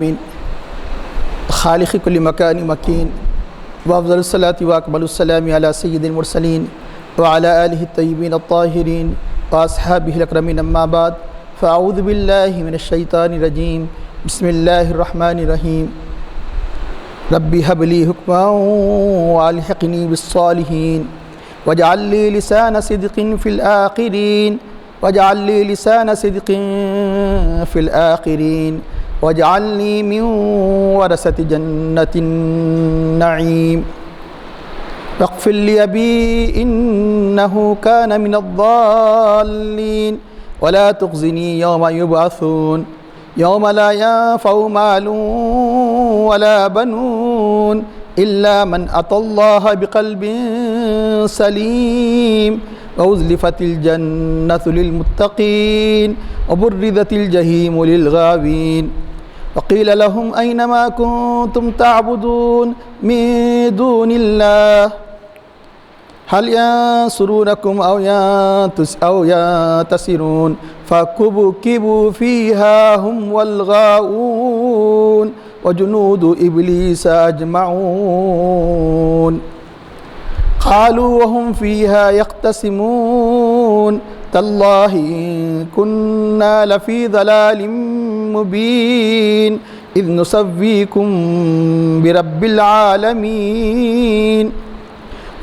من خالق كل مكان مكين وأفضل الصلاة وأكمل السلام على سيد المرسلين وعلى آله الطيبين الطاهرين وأصحابه الأكرمين أما بعد فأعوذ بالله من الشيطان الرجيم بسم الله الرحمن الرحيم ربي هب لي حكما وألحقني بالصالحين واجعل لي لسان صدق في الآخرين واجعل لي لسان صدق في الآخرين واجعلني من ورثة جنة النعيم واغفر لي أبي إنه كان من الضالين ولا تخزني يوم يبعثون يوم لا ينفع مال ولا بنون إلا من أتى الله بقلب سليم وأزلفت الجنة للمتقين وبرزت الجحيم للغاوين وقيل لهم أين ما كنتم تعبدون من دون الله هل ينصرونكم أو ينتصرون فكبكبوا فيها هم والغاوون وجنود إبليس أجمعون قالوا وهم فيها يختصمون تالله إن كنا لفي ضلال مبين إذ نسويكم برب العالمين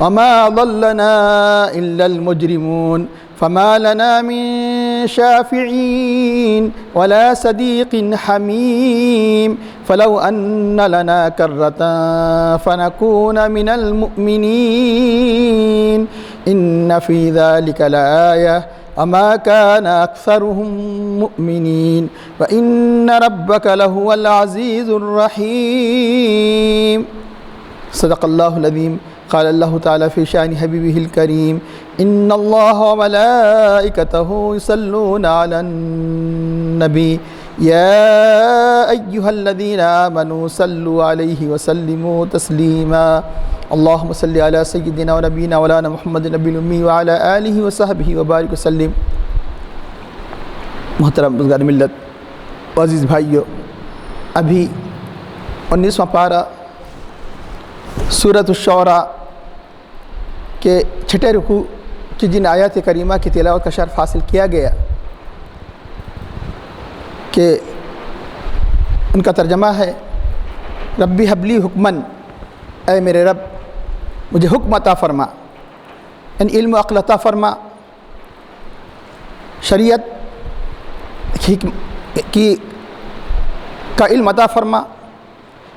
وما ضلنا إلا المجرمون فما لنا من شافعين ولا صديق حميم فلو أن لنا كرة فنكون من المؤمنين إن في ذلك لآية وما كان أكثرهم مؤمنين وإن ربك لهو العزيز الرحيم صدق الله العظيم قال الله تعالى في شأن حبيبه الكريم إن الله وملائكته يصلون على النبي يا أيها الذين آمنوا صلوا عليه وسلموا تسليما اللهم صل على سيدنا ونبينا مولانا محمد النبي الأمي وعلى آله وصحبه وبارك وسلم. محترم بزرگان ملت و عزیز بھائیو، ابھی 19واں پارہ سورۃ الشعراء کے چھٹے رکوع کی جن آیات کریمہ کی تلاوت کا شرف حاصل کیا گیا کہ ان کا ترجمہ ہے ربی حبلی حکمن، اے میرے رب مجھے حکم عطا فرما، یعنی علم و عقل عطا فرما، شریعت کا علم عطا فرما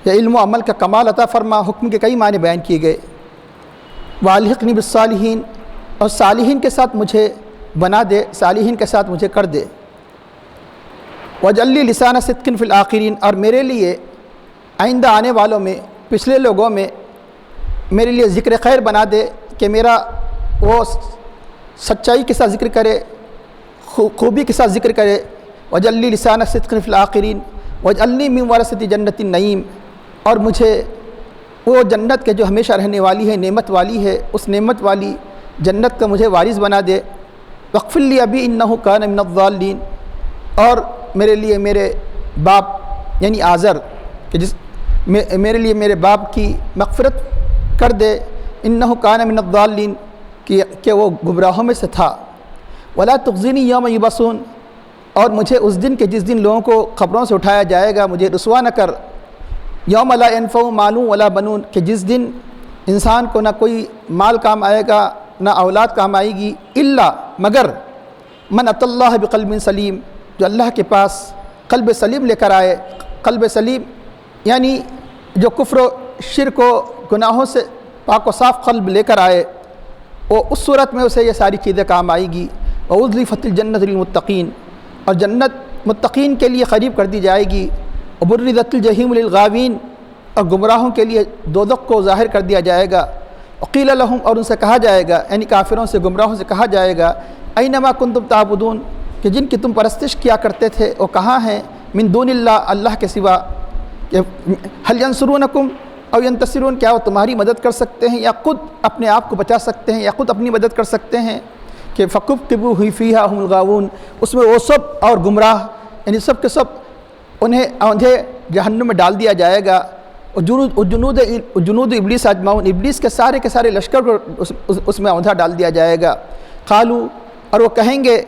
یا علم و عمل کا کمال عطا فرما. حکم کے کئی معنی بیان کیے گئے. والحقنی بالصالحین، اور صالحین کے ساتھ مجھے بنا دے، صالحین کے ساتھ مجھے کر دے. واجعل لی لسان صدق فی الآخرین، اور میرے لیے آئندہ آنے والوں میں، پچھلے لوگوں میں میرے لیے ذکر خیر بنا دے کہ میرا وہ سچائی کے ساتھ ذکر کرے، خوبی کے ساتھ ذکر کرے. واجعل لی لسان صدق فی الآخرین واجعلنی من ورثۃ جنۃ النعیم، اور مجھے وہ جنت کے جو ہمیشہ رہنے والی ہے، نعمت والی ہے، اس نعمت والی جنت کا مجھے وارث بنا دے. واغفر لی ابی انہ کان من الضالین، اور میرے لیے میرے باپ یعنی آزر کہ میرے لیے میرے باپ کی مغفرت کر دے. انہ کان من الضالین، کہ وہ گمراہوں میں سے تھا. ولا تخزنی یوم یبعثون، اور مجھے اس دن کے جس دن لوگوں کو قبروں سے اٹھایا جائے گا مجھے رسوا نہ کر. یوم لا ينفع مال ولا بنون، کہ جس دن انسان کو نہ کوئی مال کام آئے گا نہ اولاد کام آئے گی، الا مگر من اتی اللہ بقلب سلیم، جو اللہ کے پاس قلب سلیم لے کر آئے. قلب سلیم یعنی جو کفر و شرک و گناہوں سے پاک و صاف قلب لے کر آئے، وہ اس صورت میں اسے یہ ساری چیزیں کام آئے گی. وَأُزْلِفَتِ الْجَنَّةُ لِلْمُتَّقِينَ، اور جنت متقین کے لیے قریب کر دی جائے گی. وَبُرِّزَتِ الْجَحِيمُ لِلْغَاوِينَ، اور گمراہوں کے لیے دوزخ کو ظاہر کر دیا جائے گا. وَقِيلَ لَهُمْ، اور ان سے کہا جائے گا، یعنی کافروں سے گمراہوں سے کہا جائے گا، أَيْنَمَا كُنْتُمْ تَعْبُدُونَ، کہ جن کی تم پرستش کیا کرتے تھے وہ کہاں ہیں. من دون اللہ، اللہ کے سوا. هَلْ يَنْصُرُونَكُمْ أَوْ يَنْتَصِرُونَ، کیا وہ تمہاری مدد کر سکتے ہیں یا خود اپنے آپ کو بچا سکتے ہیں یا خود اپنی مدد کر سکتے ہیں. کہ فَكُبْكِبُوا فِيهَا هُمُ الْغَاوُونَ، اس میں وہ سب اور گمراہ یعنی سب کے سب انہیں جہنم میں ڈال دیا جائے گا، جنود ابلیس اجمعون، ابلیس کے سارے لشکر کو اس میں اوندھا ڈال دیا جائے گا۔ قالوا، اور وہ کہیں گے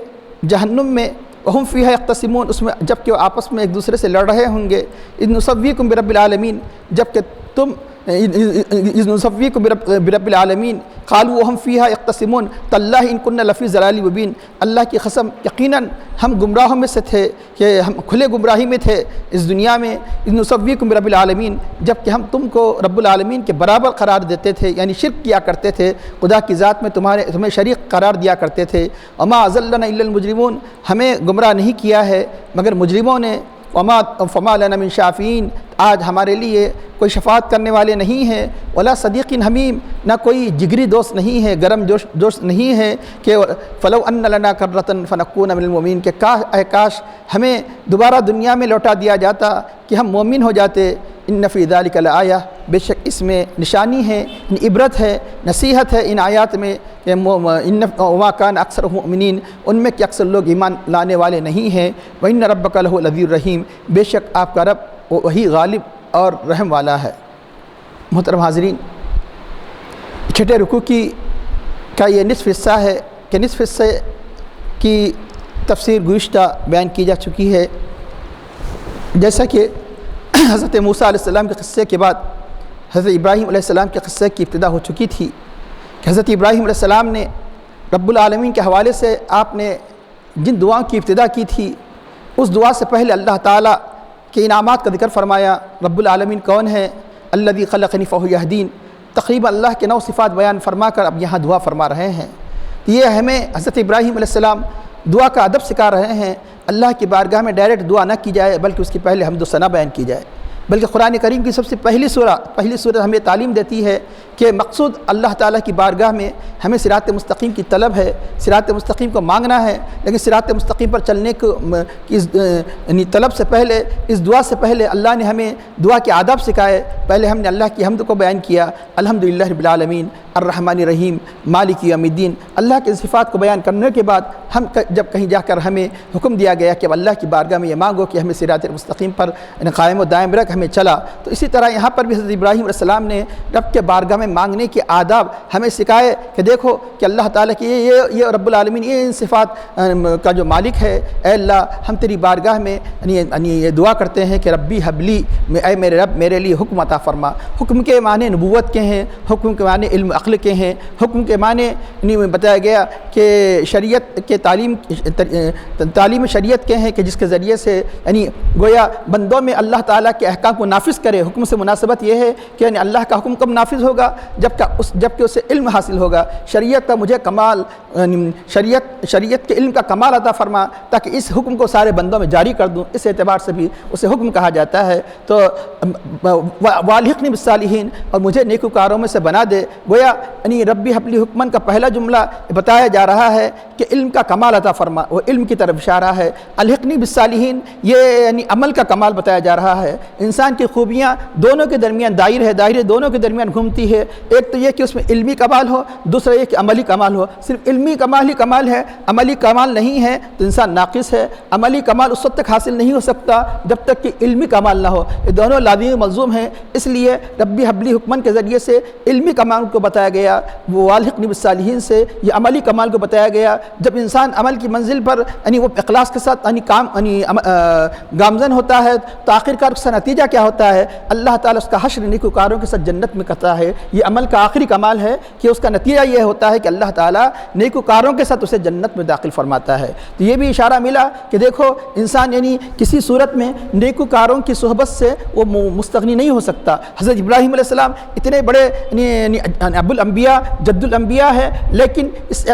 جہنم میں، وہم فیہا یختصمون، اس میں جب کہ وہ آپس میں ایک دوسرے سے لڑ رہے ہوں گے، اذ نسویکم برب العالمین، جب کہ تم اذ نسویکم برب العالمین، قالوا وہم فیہا یختصمون تاللہ ان کننا لفی ضلال مبین، اللہ کی قسم یقیناً ہم گمراہوں میں سے تھے، کہ ہم کھلے گمراہی میں تھے اس دنیا میں، اذ نسویکم برب العالمین، جب کہ ہم تم کو رب العالمین کے برابر قرار دیتے تھے، یعنی شرک کیا کرتے تھے، خدا کی ذات میں تمہیں شریک قرار دیا کرتے تھے۔ وما اضلنا الا المجرمون، ہمیں گمراہ نہیں کیا ہے مگر مجرموں نے۔ فما لنا من شافعین، آج ہمارے لیے کوئی شفاعت کرنے والے نہیں ہیں، ولا صدیق حمیم، نہ کوئی جگری دوست نہیں ہے، گرم دوست نہیں ہے، کہ فلو ان لنا کرۃ فنکون من المؤمنین، کہ کاش ہمیں دوبارہ دنیا میں لوٹا دیا جاتا کہ ہم مومن ہو جاتے۔ ان فی ذلک لآیہ، بے شک اس میں نشانی ہے، عبرت ہے، نصیحت ہے ان آیات میں، کہ وما کان اکثر مؤمنین، ان میں کہ اکثر لوگ ایمان لانے والے نہیں ہیں۔ وان ربک لہو العزیز الرحیم، بے شک آپ کا رب وہی غالب اور رحم والا ہے۔ محترم حاضرین، چھٹے رکوع کا یہ نصف حصہ ہے، کہ نصف حصے کی تفسیر گزشتہ بیان کی جا چکی ہے۔ جیسا کہ حضرت موسیٰ علیہ السلام کے قصے کے بعد حضرت ابراہیم علیہ السلام کے قصے کی ابتدا ہو چکی تھی، کہ حضرت ابراہیم علیہ السلام نے رب العالمین کے حوالے سے آپ نے جن دعاؤں کی ابتدا کی تھی، اس دعا سے پہلے اللہ تعالیٰ کے انعامات کا ذکر فرمایا۔ رب العالمین کون ہے؟ الذی خلقنی فہو یہدین، تقریباً اللہ کے 9 صفات بیان فرما کر اب یہاں دعا فرما رہے ہیں۔ یہ ہمیں حضرت ابراہیم علیہ السلام دعا کا ادب سکھا رہے ہیں، اللہ کی بارگاہ میں ڈائریکٹ دعا نہ کی جائے، بلکہ اس کی پہلے حمد و ثنا بیان کی جائے۔ بلکہ قرآن کریم کی سب سے پہلی سورہ ہمیں تعلیم دیتی ہے کہ مقصود اللہ تعالیٰ کی بارگاہ میں ہمیں صراط مستقیم کی طلب ہے، صراط مستقیم کو مانگنا ہے، لیکن صراط مستقیم پر چلنے کی طلب سے پہلے، اس دعا سے پہلے اللہ نے ہمیں دعا کے آداب سکھائے۔ پہلے ہم نے اللہ کی حمد کو بیان کیا، الحمدللہ رب العالمین الرحمن الرحیم مالک یوم الدین، اللہ کی صفات کو بیان کرنے کے بعد ہم جب کہیں جا کر ہمیں حکم دیا گیا کہ اب اللہ کی بارگاہ میں یہ مانگو کہ ہمیں صراط مستقیم پر قائم و دائم رکھ، ہمیں چلا، تو اسی طرح یہاں پر بھی حضرت ابراہیم علیہ السلام نے رب کے بارگاہ میں مانگنے کے آداب ہمیں سکھائے، کہ دیکھو کہ اللہ تعالیٰ کی یہ رب العالمین یہ صفات کا جو مالک ہے، اے اللہ ہم تیری بارگاہ میں یہ دعا کرتے ہیں کہ ربی حبلی، اے میرے رب میرے لیے حکم عطا فرما۔ حکم کے معنی نبوت کے ہیں، حکم کے معنی علم عقل کے ہیں، حکم کے معنی بتایا گیا کہ شریعت کے تعلیم شریعت کے ہیں، کہ جس کے ذریعے سے یعنی گویا بندوں میں اللہ تعالیٰ کے احکام کو نافذ کرے۔ حکم سے مناسبت یہ ہے کہ یعنی اللہ کا حکم کب نافذ ہوگا؟ جب کہ اسے علم حاصل ہوگا۔ شریعت کا مجھے کمال، شریعت کے علم کا کمال عطا فرما تاکہ اس حکم کو سارے بندوں میں جاری کر دوں، اس اعتبار سے بھی اسے حکم کہا جاتا ہے۔ تو والحقنی بالصالحین، اور مجھے نیکوکاروں میں سے بنا دے۔ گویا یعنی ربی حبلی حکمن کا پہلا جملہ بتایا جا رہا ہے کہ علم کا کمال عطا فرما، وہ علم کی طرف اشارہ ہے۔ الحقنی بالصالحین، یہ یعنی عمل کا کمال بتایا جا رہا ہے۔ انسان کی خوبیاں دونوں کے درمیان دائر دونوں کے درمیان گھومتی ہے، ایک تو یہ کہ اس میں علمی کمال ہو، دوسرا یہ کہ عملی کمال ہو۔ صرف علمی کمال ہی کمال ہے، عملی کمال نہیں ہے تو انسان ناقص ہے۔ عملی کمال اس وقت تک حاصل نہیں ہو سکتا جب تک کہ علمی کمال نہ ہو، یہ دونوں لازمی ملزوم ہیں۔ اس لیے ربی حبلی حکمن کے ذریعے سے علمی کمال کو بتایا گیا، وہ والحقنی بالصالحین سے یہ عملی کمال کو بتایا گیا۔ جب انسان عمل کی منزل پر یعنی وہ اخلاص کے ساتھ گامزن ہوتا ہے تو آخرکار اس کا نتیجہ کیا ہوتا ہے؟ اللہ تعالیٰ اس کا حشر نیکوکاروں کے ساتھ جنت میں کرتا ہے۔ یہ عمل کا آخری کمال ہے کہ اس کا نتیجہ یہ ہوتا ہے کہ اللہ تعالیٰ نیکوکاروں کے ساتھ اسے جنت میں داخل فرماتا ہے۔ تو یہ بھی اشارہ ملا کہ دیکھو انسان یعنی کسی صورت میں نیکوکاروں کی صحبت سے وہ مستغنی نہیں ہو سکتا۔ حضرت ابراہیم علیہ السلام اتنے بڑے ابو الانبیاء جد الانبیاء ہے، لیکن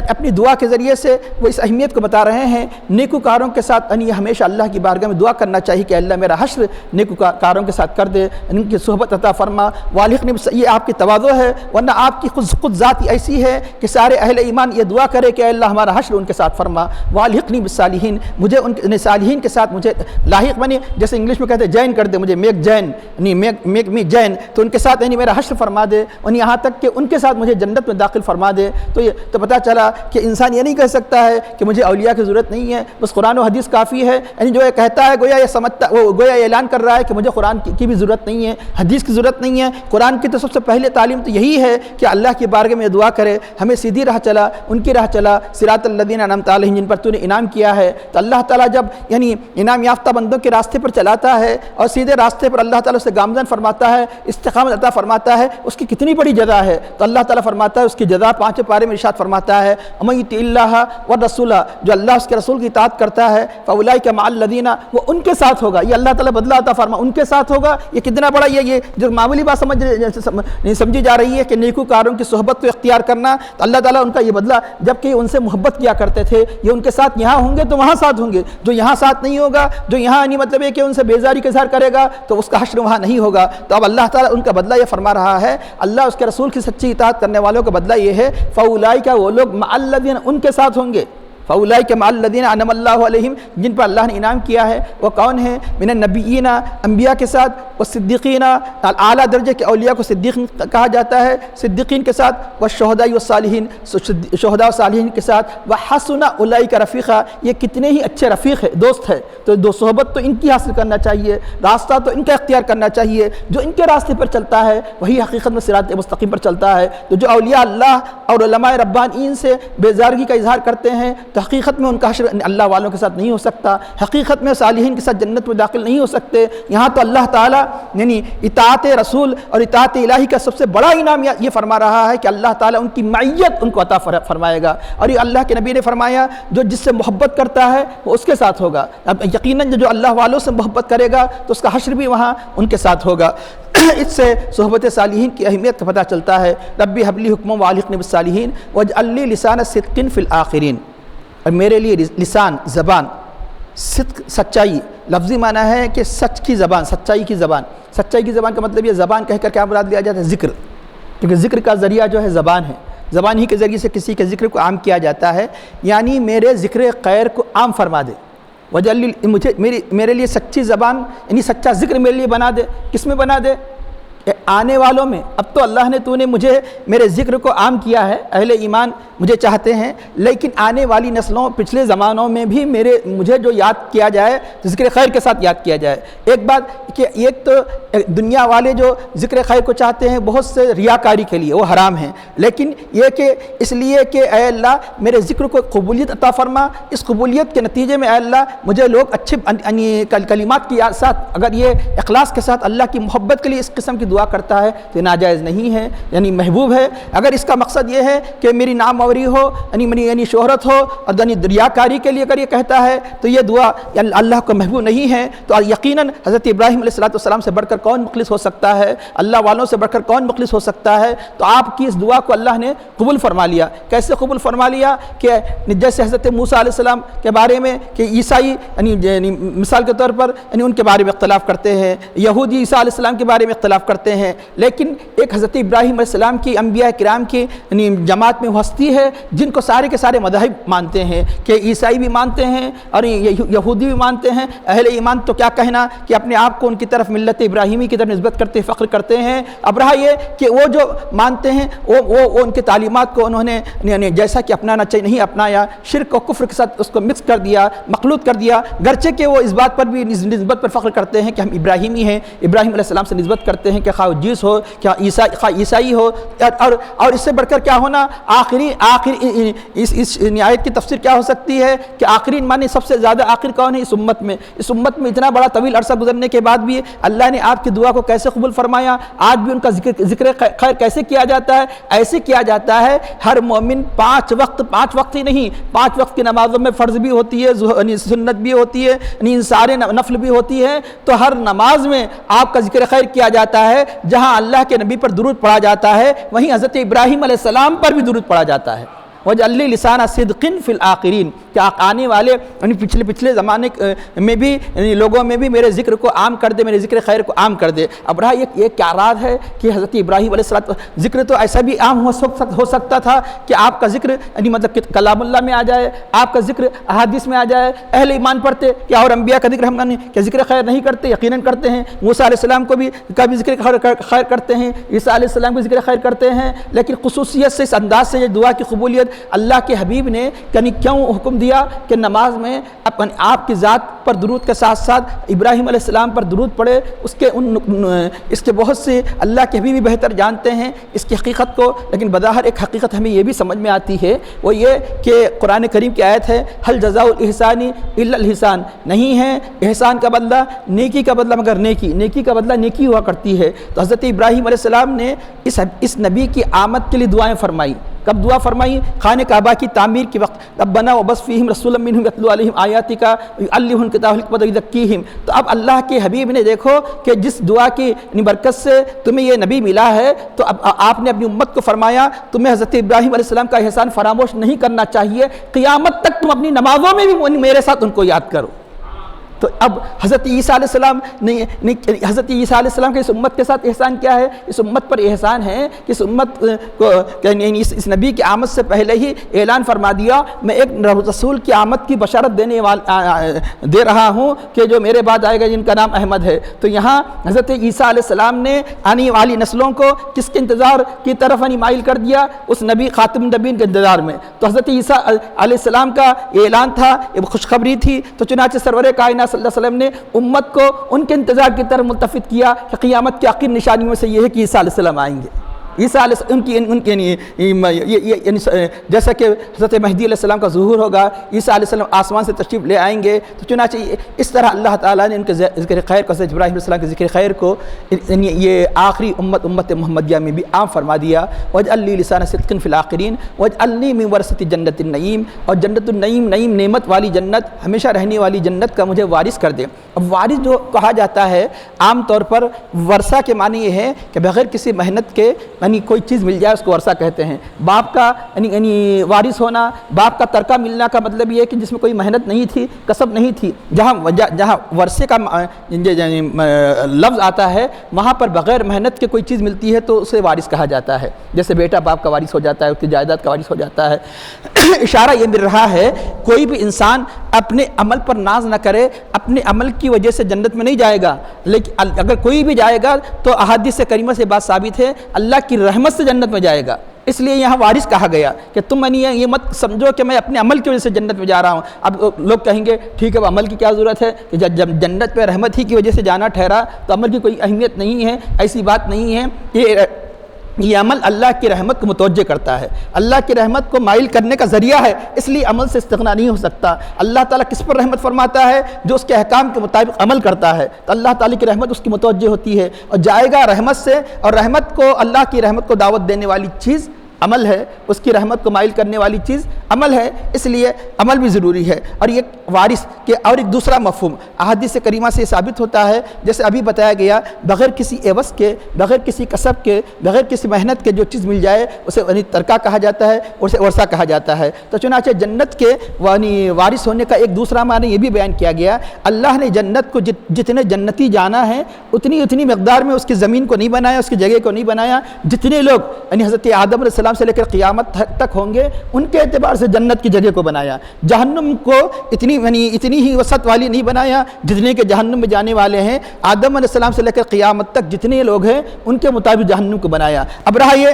اپنی دعا کے ذریعے سے وہ اس اہمیت کو بتا رہے ہیں۔ نیکوکاروں کے ساتھ ہمیشہ اللہ کی بارگاہ میں دعا کرنا چاہیے کہ اللہ میرا حشر نیکوکاروں کے ساتھ کر دے، ان کی صحبت عطا فرما۔ والحقنی، یہ آپ کی تواضع تو ہے، ورنہ آپ کی خود ذات ایسی ہے کہ سارے اہل ایمان یہ دعا کرے کہ اے اللہ ہمارا حشر ان کے ساتھ فرما، والحقنی بالصالحین، مجھے ان صالحین کے ساتھ مجھے لاحق بنے، جیسے انگلش میں کہتے ہیں جین کر دے مجھے، میک جین، یعنی میک می جین، تو ان کے ساتھ یعنی میرا حشر فرما دے، اور یہاں تک کہ ان کے ساتھ مجھے جنت میں داخل فرما دے۔ تو پتہ چلا کہ انسان یہ نہیں کہہ سکتا ہے کہ مجھے اولیاء کی ضرورت نہیں ہے، بس قرآن و حدیث کافی ہے، یعنی جو یہ کہتا ہے گویا یہ سمجھتا، وہ گویا اعلان کر رہا ہے کہ مجھے قرآن کی بھی ضرورت نہیں ہے، حدیث کی ضرورت نہیں ہے۔ قرآن کی تو سب سے پہلے تعلیم تو یہی ہے کہ اللہ کی بارگاہ میں دعا کرے، ہمیں سیدھی راہ چلا، ان کی راہ چلا، صراط الذین انعمت علیہم، جن پر تو نے انعام کیا ہے۔ تو اللہ تعالیٰ جب یعنی انعام یافتہ بندوں کے راستے پر چلاتا ہے اور سیدھے راستے پر اللہ تعالیٰ اسے گامزن فرماتا ہے، استقامت عطا فرماتا ہے، اس کی کتنی بڑی جزا ہے۔ تو اللہ تعالیٰ فرماتا ہے اس کی جزا 5 پارے میں ارشاد فرماتا ہے، وَمَن یُطِعِ اللَّهَ وَالرَّسُولَ، جو اللہ اس کے رسول کی اطاعت کرتا ہے، فَأُولَٰئِکَ مَعَ الَّذِينَ، وہ ان کے ساتھ ہوگا، یہ اللہ تعالیٰ بدلہ عطا فرما، ان کے ساتھ ہوگا۔ یہ کتنا بڑا یہ جو معمولی بات سمجھی جا رہی ہے کہ نیکوکاروں کی صحبت کو اختیار کرنا، تو اللہ تعالیٰ ان کا یہ بدلہ، جبکہ ان سے محبت کیا کرتے تھے، یہ ان کے ساتھ یہاں ہوں گے تو وہاں ساتھ ہوں گے، جو یہاں ساتھ نہیں ہوگا، جو یہاں نہیں مطلب ہے کہ ان سے بیزاری کا اظہار کرے گا تو اس کا حشر وہاں نہیں ہوگا۔ تو اب اللہ تعالیٰ ان کا بدلہ یہ فرما رہا ہے، اللہ اس کے رسول کی سچی اطاعت کرنے والوں کا بدلہ یہ ہے، فَأُولَٰئِکَ، وہ لوگ مَعَ الَّذِينَ، ان کے ساتھ ہوں گے، فَأُولَٰئِکَ مَعَ الَّذِينَ أَنْعَمَ اللَّهُ عَلَيْهِمْ، جن پر اللہ نے انعام کیا ہے۔ وہ کون ہیں؟ من النبیین، انبیاء کے ساتھ، والصدیقین، اعلیٰ درجے کے اولیاء کو صدیق کہا جاتا ہے، صدیقین کے ساتھ، والشہداء والصالحین، شہداء و صالحین کے ساتھ، وحسن اولئک رفیقا، یہ کتنے ہی اچھے رفیق ہے، دوست ہے۔ تو دو صحبت تو ان کی حاصل کرنا چاہیے، راستہ تو ان کا اختیار کرنا چاہیے، جو ان کے راستے پر چلتا ہے وہی حقیقت میں صراط مستقیم پر چلتا ہے۔ تو جو اولیاء اللہ اور علماء ربانیین سے بیزارگی کا اظہار کرتے ہیں تو حقیقت میں ان کا حشر اللہ والوں کے ساتھ نہیں ہو سکتا، حقیقت میں صالحین کے ساتھ جنت میں داخل نہیں ہو سکتے۔ یہاں تو اللہ تعالیٰ یعنی اطاعت رسول اور اطاعت الہی کا سب سے بڑا انعام یہ فرما رہا ہے کہ اللہ تعالیٰ ان کی معیت ان کو عطا فرمائے گا، اور یہ اللہ کے نبی نے فرمایا جو جس سے محبت کرتا ہے وہ اس کے ساتھ ہوگا۔ اب یقیناً جو اللہ والوں سے محبت کرے گا تو اس کا حشر بھی وہاں ان کے ساتھ ہوگا۔ اس سے صحبت صالحین کی اہمیت کا پتہ چلتا ہے۔ ربی حب لی حکما والحقنی بالصالحین واجعل لی لسان صدق فی الآخرین، اور میرے لیے لسان، زبان، صدق سچائی، لفظی معنی ہے کہ سچ کی زبان، سچائی کی زبان۔ سچائی کی زبان کا مطلب یہ زبان کہہ کر کیا مراد لیا جاتا ہے؟ ذکر، کیونکہ ذکر کا ذریعہ جو ہے زبان ہے، زبان ہی کے ذریعے سے کسی کے ذکر کو عام کیا جاتا ہے، یعنی میرے ذکر خیر کو عام فرما دے، وجل مجھے میرے لیے سچی زبان یعنی سچا ذکر میرے لیے بنا دے۔ کس میں بنا دے؟ آنے والوں میں۔ اب تو اللہ نے تو نے مجھے میرے ذکر کو عام کیا ہے، اہل ایمان مجھے چاہتے ہیں، لیکن آنے والی نسلوں، پچھلے زمانوں میں بھی مجھے جو یاد کیا جائے تو ذکر خیر کے ساتھ یاد کیا جائے۔ ایک بات کہ ایک تو دنیا والے جو ذکر خیر کو چاہتے ہیں بہت سے ریاکاری کے لیے، وہ حرام ہیں، لیکن یہ کہ اس لیے کہ اے اللہ میرے ذکر کو قبولیت عطا فرما، اس قبولیت کے نتیجے میں اے اللہ مجھے لوگ اچھے کلمات کے ساتھ، اگر یہ اخلاص کے ساتھ اللہ کی محبت کے لیے اس قسم کی دعا کرتا ہے تو یہ ناجائز نہیں ہے، یعنی محبوب ہے۔ اگر اس کا مقصد یہ ہے کہ میری ناموری ہو، یعنی شہرت ہو، اور ریاکاری کے لیے اگر یہ کہتا ہے تو یہ دعا اللہ کو محبوب نہیں ہے۔ تو یقیناً حضرت ابراہیم علیہ السلام سے بڑھ کر کون مخلص ہو سکتا ہے، اللہ والوں سے بڑھ کر کون مخلص ہو سکتا ہے؟ تو آپ کی اس دعا کو اللہ نے قبول فرما لیا۔ کیسے قبول فرما لیا؟ کہ جیسے حضرت موسیٰ علیہ السلام کے بارے میں کہ عیسائی یعنی مثال کے طور پر ان کے بارے میں اختلاف کرتے ہیں، یہودی عیسیٰ علیہ السلام کے بارے میں اختلاف کرتے ہیں، لیکن ایک حضرت ابراہیم علیہ السلام کی انبیاء کرام کی جماعت میں ہستی ہے جن کو سارے کے سارے مذاہب مانتے ہیں، کہ عیسائی بھی مانتے ہیں اور یہودی بھی مانتے ہیں۔ اہل ایمان تو کیا کہنا کہ اپنے آپ کو ان کی طرف ملت ابراہیمی کی طرف نسبت کرتے فخر کرتے ہیں۔ اب رہا یہ کہ وہ جو مانتے ہیں وہ ان کی تعلیمات کو انہوں نے جیسا کہ اپنانا چاہیے نہیں اپنایا، شرک و کفر کے ساتھ اس کو مکس کر دیا، مخلوط کر دیا، گرچہ کہ وہ اس بات پر بھی نسبت پر فخر کرتے ہیں کہ ہم ابراہیمی ہیں، ابراہیم علیہ السلام سے نسبت کرتے ہیں کہ خواہ جیس ہو، کیا عیسائی ہو، اور اس سے بڑھ کر کیا ہونا، آخری اس آیت کی تفسیر کیا ہو سکتی ہے کہ آخرین معنی سب سے زیادہ آخر کون ہے؟ اس امت میں اتنا بڑا طویل عرصہ گزرنے کے بعد بھی اللہ نے آپ کی دعا کو کیسے قبول فرمایا، آج بھی ان کا ذکر خیر کیسے کیا جاتا ہے؟ ایسے کیا جاتا ہے ہر مومن 5 وقت ہی نہیں، 5 وقت کی نمازوں میں فرض بھی ہوتی ہے، سنت بھی ہوتی ہے، سارے نفل بھی ہوتی ہے، تو ہر نماز میں آپ کا ذکر خیر کیا جاتا ہے۔ جہاں اللہ کے نبی پر درود پڑھا جاتا ہے وہیں حضرت ابراہیم علیہ السلام پر بھی درود پڑھا جاتا ہے۔ وجعلنی لسان صدق فی الآخرین، کہ آنے والے یعنی پچھلے زمانے میں بھی لوگوں میں بھی میرے ذکر کو عام کر دے، میرے ذکر خیر کو عام کر دے۔ اب رہا یہ کیا راز ہے کہ حضرت ابراہیم علیہ السلام ذکر تو ایسا بھی عام ہو سکتا تھا کہ آپ کا ذکر یعنی مطلب کہ کلام اللہ میں آ جائے، آپ کا ذکر احادیث میں آ جائے، اہل ایمان پڑھتے کہ اور انبیاء کا ذکر ہم کیا ذکر خیر نہیں کرتے؟ یقیناً کرتے ہیں۔ موسیٰ علیہ السلام کو بھی ذکر خیر کرتے ہیں، عیسیٰ علیہ السلام کو ذکر خیر کرتے ہیں، لیکن خصوصیت سے اس انداز سے یہ دعا کی قبولیت اللہ کے حبیب نے کیوں حکم دیا کہ نماز میں آپ کی ذات پر درود کے ساتھ ساتھ ابراہیم علیہ السلام پر درود پڑھے؟ اس کے بہت سے اللہ کے حبیب بہتر جانتے ہیں اس کی حقیقت کو، لیکن بظاہر ایک حقیقت ہمیں یہ بھی سمجھ میں آتی ہے، وہ یہ کہ قرآن کریم کی آیت ہے ہل جزاء الاحسان الا الاحسان، نہیں ہے احسان کا بدلہ نیکی کا بدلہ مگر نیکی، نیکی کا بدلہ نیکی ہوا کرتی ہے۔ تو حضرت ابراہیم علیہ السلام نے اس نبی کی آمد کے لیے دعائیں فرمائی۔ کب دعا فرمائی؟ خانہ کعبہ کی تعمیر کے وقت، ربنا وبعث فیہم رسولا منہم یتلو علیہم آیاتک ویعلمہم الکتاب والحکمۃ ویزکیہم۔ تو اب اللہ کے حبیب نے دیکھو کہ جس دعا کی برکت سے تمہیں یہ نبی ملا ہے، تو اب آپ نے اپنی امت کو فرمایا تمہیں حضرت ابراہیم علیہ السلام کا احسان فراموش نہیں کرنا چاہیے، قیامت تک تم اپنی نمازوں میں بھی میرے ساتھ ان کو یاد کرو۔ تو اب حضرت عیسیٰ علیہ السلام حضرت عیسیٰ علیہ السلام کے اس امت کے ساتھ احسان کیا ہے؟ اس امت پر احسان ہے کہ اس امت کو اس نبی کی آمد سے پہلے ہی اعلان فرما دیا میں ایک رسول کی آمد کی بشارت دے رہا ہوں کہ جو میرے بعد آئے گا جن کا نام احمد ہے۔ تو یہاں حضرت عیسیٰ علیہ السلام نے آنے والی نسلوں کو کس کے انتظار کی طرف مائل کر دیا؟ اس نبی خاتم النبیین کے انتظار میں۔ تو حضرت عیسیٰ علیہ السلام کا اعلان تھا، یہ خوشخبری تھی، تو چنانچہ سرور کائنات صلی اللہ علیہ وسلم نے امت کو ان کے انتظار کی طرف ملتفت کیا کہ قیامت کی آخری نشانیوں سے یہ ہے کہ عیسیٰ علیہ السلام آئیں گے۔ عیسیٰ علیہ ان کے جیسا کہ حضرت مہدی علیہ السلام کا ظہور ہوگا، عیسیٰ علیہ السلام آسمان سے تشریف لے آئیں گے۔ تو چنانچہ اس طرح اللہ تعالیٰ نے ان کے ذکر خیر کو، حضرت ابراہیم علیہ السلام کے ذکر خیر کو یہ آخری امت محمدیہ میں بھی عام فرما دیا۔ وَاجْعَلْنِي لِسَانَ صِدْقٍ فِي الْآخِرِينَ وَاجْعَلْنِي مِنْ وَرَثَةِ جَنَّةِ النَّعِيمِ، اور جنت النعیم، نعیم نعمت والی جنت، ہمیشہ رہنے والی جنت کا مجھے وارث کر دے۔ اب وارث جو کہا جاتا ہے عام طور پر ورثہ کے معنی یہ ہے کہ بغیر کسی محنت کے یعنی کوئی چیز مل جائے اس کو ورثہ کہتے ہیں۔ باپ کا یعنی وارث ہونا، باپ کا ترکہ ملنا کا مطلب یہ ہے کہ جس میں کوئی محنت نہیں تھی، کسب نہیں تھی۔ جہاں ورثے کا لفظ آتا ہے وہاں پر بغیر محنت کے کوئی چیز ملتی ہے تو اسے وارث کہا جاتا ہے، جیسے بیٹا باپ کا وارث ہو جاتا ہے، اس کی جائیداد کا وارث ہو جاتا ہے۔ اشارہ یہ مل رہا ہے کوئی بھی انسان اپنے عمل پر ناز نہ کرے، اپنے عمل کی وجہ سے جنت میں نہیں جائے گا، لیکن اگر کوئی بھی جائے گا تو احادیث کریمہ سے بات ثابت ہے اللہ کی رحمت سے جنت میں جائے گا۔ اس لیے یہاں وارث کہا گیا کہ تم یہ مت سمجھو کہ میں اپنے عمل کی وجہ سے جنت میں جا رہا ہوں۔ اب لوگ کہیں گے ٹھیک ہے اب عمل کی کیا ضرورت ہے، کہ جب جنت پہ رحمت ہی کی وجہ سے جانا ٹھہرا تو عمل کی کوئی اہمیت نہیں ہے۔ ایسی بات نہیں ہے، یہ عمل اللہ کی رحمت کو متوجہ کرتا ہے، اللہ کی رحمت کو مائل کرنے کا ذریعہ ہے، اس لیے عمل سے استغنا نہیں ہو سکتا۔ اللہ تعالیٰ کس پر رحمت فرماتا ہے؟ جو اس کے احکام کے مطابق عمل کرتا ہے، تو اللہ تعالیٰ کی رحمت اس کی متوجہ ہوتی ہے اور جائے گا رحمت سے، اور رحمت کو، اللہ کی رحمت کو دعوت دینے والی چیز عمل ہے، اس کی رحمت کو مائل کرنے والی چیز عمل ہے، اس لیے عمل بھی ضروری ہے۔ اور یہ وارث کے اور ایک دوسرا مفہوم احادیث کریمہ سے ثابت ہوتا ہے، جیسے ابھی بتایا گیا بغیر کسی عوض کے، بغیر کسی کسب کے، بغیر کسی محنت کے جو چیز مل جائے اسے ترکہ کہا جاتا ہے، اسے ورثہ کہا جاتا ہے۔ تو چنانچہ جنت کے وارث ہونے کا ایک دوسرا معنی یہ بھی بیان کیا گیا، اللہ نے جنت کو جتنے جنتی جانا ہے اتنی مقدار میں اس کی زمین کو نہیں بنایا، اس کی جگہ کو نہیں بنایا۔ جتنے لوگ یعنی حضرت آدم علیہ السلام سے لے کر قیامت تک ہوں گے ان کے اعتبار سے جنت کی جگہ کو بنایا۔ جہنم کو اتنی ہی وسعت والی نہیں بنایا جتنے کے جہنم میں جانے والے ہیں۔ آدم علیہ السلام سے لے کر قیامت تک جتنے لوگ ہیں ان کے مطابق جہنم کو بنایا۔ اب رہا یہ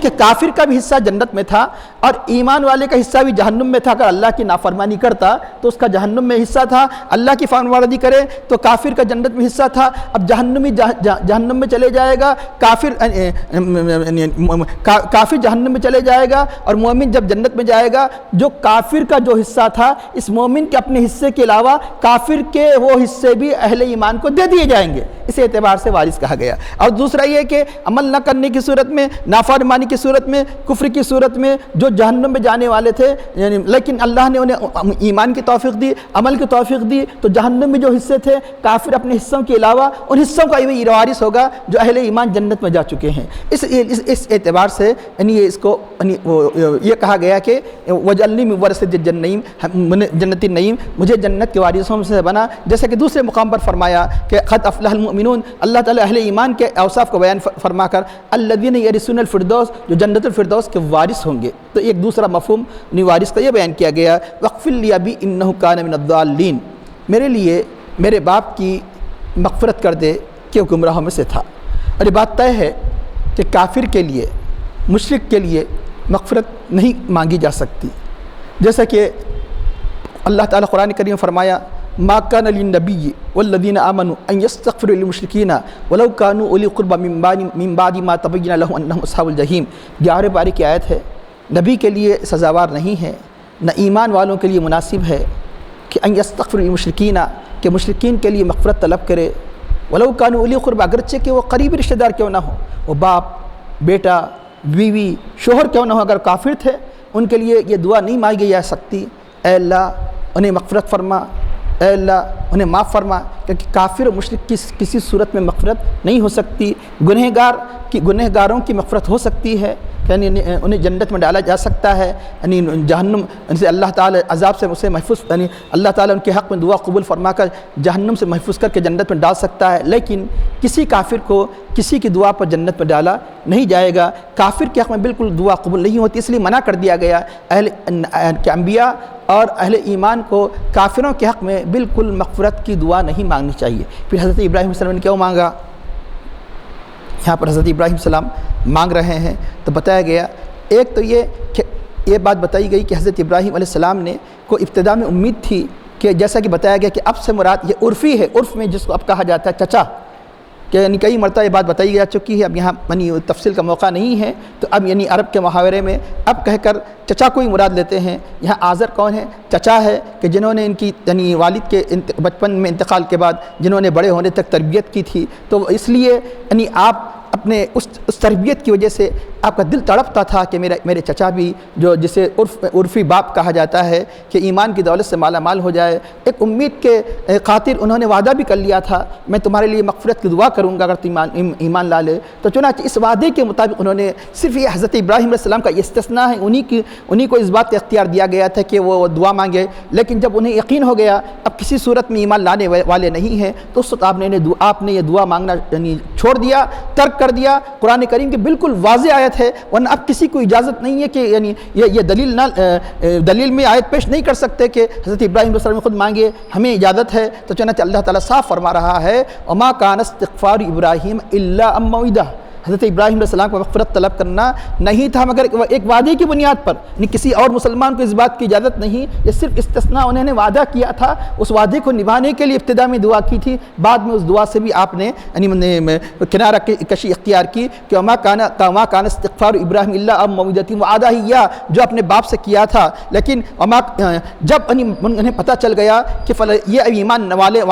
کہ کافر کا بھی حصہ جنت میں تھا اور ایمان والے کا حصہ بھی جہنم میں تھا۔ اگر اللہ کی نافرمانی کرتا تو اس کا جہنم میں حصہ تھا، اللہ کی فرمانبرداری کرے تو کافر کا جنت میں حصہ تھا۔ اب جہنم میں چلے جائے گا، کافر جہنم میں چلے جائے گا اور مومن جب جنت میں جائے گا، جو کافر کا جو حصہ تھا اس مومن کے اپنے حصے کے علاوہ کافر کے وہ حصے بھی اہل ایمان کو دے دیے جائیں گے، اس اعتبار سے وارث کہا گیا۔ اور دوسرا یہ کہ عمل نہ کرنے کی صورت میں، نافرمانی کی صورت میں، کفر کی صورت میں جو جہنم میں جانے والے تھے لیکن اللہ نے انہیں ایمان کی توفیق دی، عمل کی توفیق دی، تو جہنم میں جو حصے تھے کافر اپنے حصوں کے علاوہ ان حصوں کا بھی وارث ہوگا جو اہل ایمان جنت میں جا چکے ہیں۔ اس اعتبار سے یعنی لیے اس کو یہ کہا گیا کہ وجعلنی من ورثۃ النعیم، جنت النعیم، مجھے جنت کے وارثوں سے بنا، جیسا کہ دوسرے مقام پر فرمایا کہ قد افلح المؤمنون، اللہ تعالیٰ اہل ایمان کے اوصاف کو بیان فرما کر الذین یرثون الفردوس، جو جنت الفردوس کے وارث ہوں گے، تو ایک دوسرا مفہوم وارث کا یہ بیان کیا گیا واغفر لی ابی انہ کان من الضالین، میرے لیے میرے باپ کی مغفرت کر دے کہ وہ گمراہوں میں سے تھا۔ اور یہ بات طے ہے کہ کافر کے لیے، مشرک کے لیے مغفرت نہیں مانگی جا سکتی، جیسا کہ اللہ تعالیٰ قرآن کریم میں فرمایا ما کان للنبی والذین آمنوا ان یستغفروا للمشرکین ولو کانوا اولی قربى من بعد ما تبین لهم انہم اصحاب الجحیم، 11 پارے کی آیت ہے۔ نبی کے لیے سزاوار نہیں ہے، نہ ایمان والوں کے لیے مناسب ہے کہ ان یستغفروا للمشرکین، کہ مشرکین کے لیے مغفرت طلب کرے، ولو کانوا اولی قربى، اگرچہ کہ وہ قریبی رشتہ دار کیوں نہ ہو، وہ باپ، بیٹا، بیوی، شوہر کیوں نہ ہو، اگر کافر تھے ان کے لیے یہ دعا نہیں مانگی جا سکتی اے اللہ انہیں مغفرت فرما، اے اللہ انہیں معاف فرما، کیونکہ کافر و مشرک کی کسی صورت میں مغفرت نہیں ہو سکتی۔ گنہگاروں کی مغفرت ہو سکتی ہے، یعنی انہیں جنت میں ڈالا جا سکتا ہے، یعنی جہنم سے اللہ تعالیٰ عذاب سے اسے محفوظ، یعنی اللہ تعالیٰ ان کے حق میں دعا قبول فرما کر جہنم سے محفوظ کر کے جنت میں ڈال سکتا ہے، لیکن کسی کافر کو کسی کی دعا پر جنت میں ڈالا نہیں جائے گا۔ کافر کے حق میں بالکل دعا قبول نہیں ہوتی، اس لیے منع کر دیا گیا کہ انبیاء اور اہل ایمان کو کافروں کے حق میں بالکل مغفرت کی دعا نہیں مانگنی چاہیے۔ پھر حضرت ابراہیم علیہ السلام نے کیوں مانگا؟ یہاں پر حضرت ابراہیم علیہ السلام مانگ رہے ہیں تو بتایا گیا، ایک تو یہ کہ یہ بات بتائی گئی کہ حضرت ابراہیم علیہ السلام نے کو ابتدا میں امید تھی کہ جیسا کہ بتایا گیا کہ اب سے مراد یہ عرفی ہے، عرف میں جس کو اب کہا جاتا ہے چچا، کہ یعنی کئی مرتبہ یہ بات بتائی جا چکی ہے، اب یہاں یعنی تفصیل کا موقع نہیں ہے، تو اب یعنی عرب کے محاورے میں اب کہہ کر چچا کو ہی مراد لیتے ہیں۔ یہاں آزر کون ہے؟ چچا ہے کہ جنہوں نے ان کی یعنی والد کے بچپن میں انتقال کے بعد جنہوں نے بڑے ہونے تک تربیت کی تھی، تو اس لیے یعنی آپ اپنے اس تربیت کی وجہ سے آپ کا دل تڑپتا تھا کہ میرے چچا بھی، جو جسے عرفی باپ کہا جاتا ہے، کہ ایمان کی دولت سے مالا مال ہو جائے، ایک امید کے خاطر انہوں نے وعدہ بھی کر لیا تھا میں تمہارے لیے مغفرت کی دعا کروں گا اگر تم ایمان لا لے، تو چنانچہ اس وعدے کے مطابق انہوں نے صرف یہ حضرت ابراہیم علیہ السلام کا یہ استثناء ہے، انہی کو اس بات کا اختیار دیا گیا تھا کہ وہ دعا مانگے، لیکن جب انہیں یقین ہو گیا اب کسی صورت میں ایمان لانے والے نہیں ہیں، تو اس وقت آپ نے یہ دعا مانگنا یعنی چھوڑ دیا، ترک کر دیا۔ قرآن کریم کی بالکل واضح آیت ہے، ورنہ اب کسی کو اجازت نہیں ہے کہ یعنی یہ دلیل میں آیت پیش نہیں کر سکتے کہ حضرت ابراہیم علیہ السلام خود مانگے، ہمیں اجازت ہے، تو چنانچہ اللہ تعالیٰ صاف فرما رہا ہے وما کان استغفار ابراہیم الا عن موعدہ، حضرت ابراہیم علیہ السلام کو مغفرت طلب کرنا نہیں تھا مگر ایک وعدے کی بنیاد پر، یعنی کسی اور مسلمان کو اس بات کی اجازت نہیں، یہ صرف استثناء انہوں نے وعدہ کیا تھا، اس وعدے کو نبھانے کے لیے ابتدا میں دعا کی تھی، بعد میں اس دعا سے بھی آپ نے یعنی کنارہ کشی اختیار کی کہ وما کان استغفار ابراہیم الا عن موعدۃ وعدہ ایاہ، جو اپنے باپ سے کیا تھا، لیکن جب انہیں پتہ چل گیا کہ یہ ایمان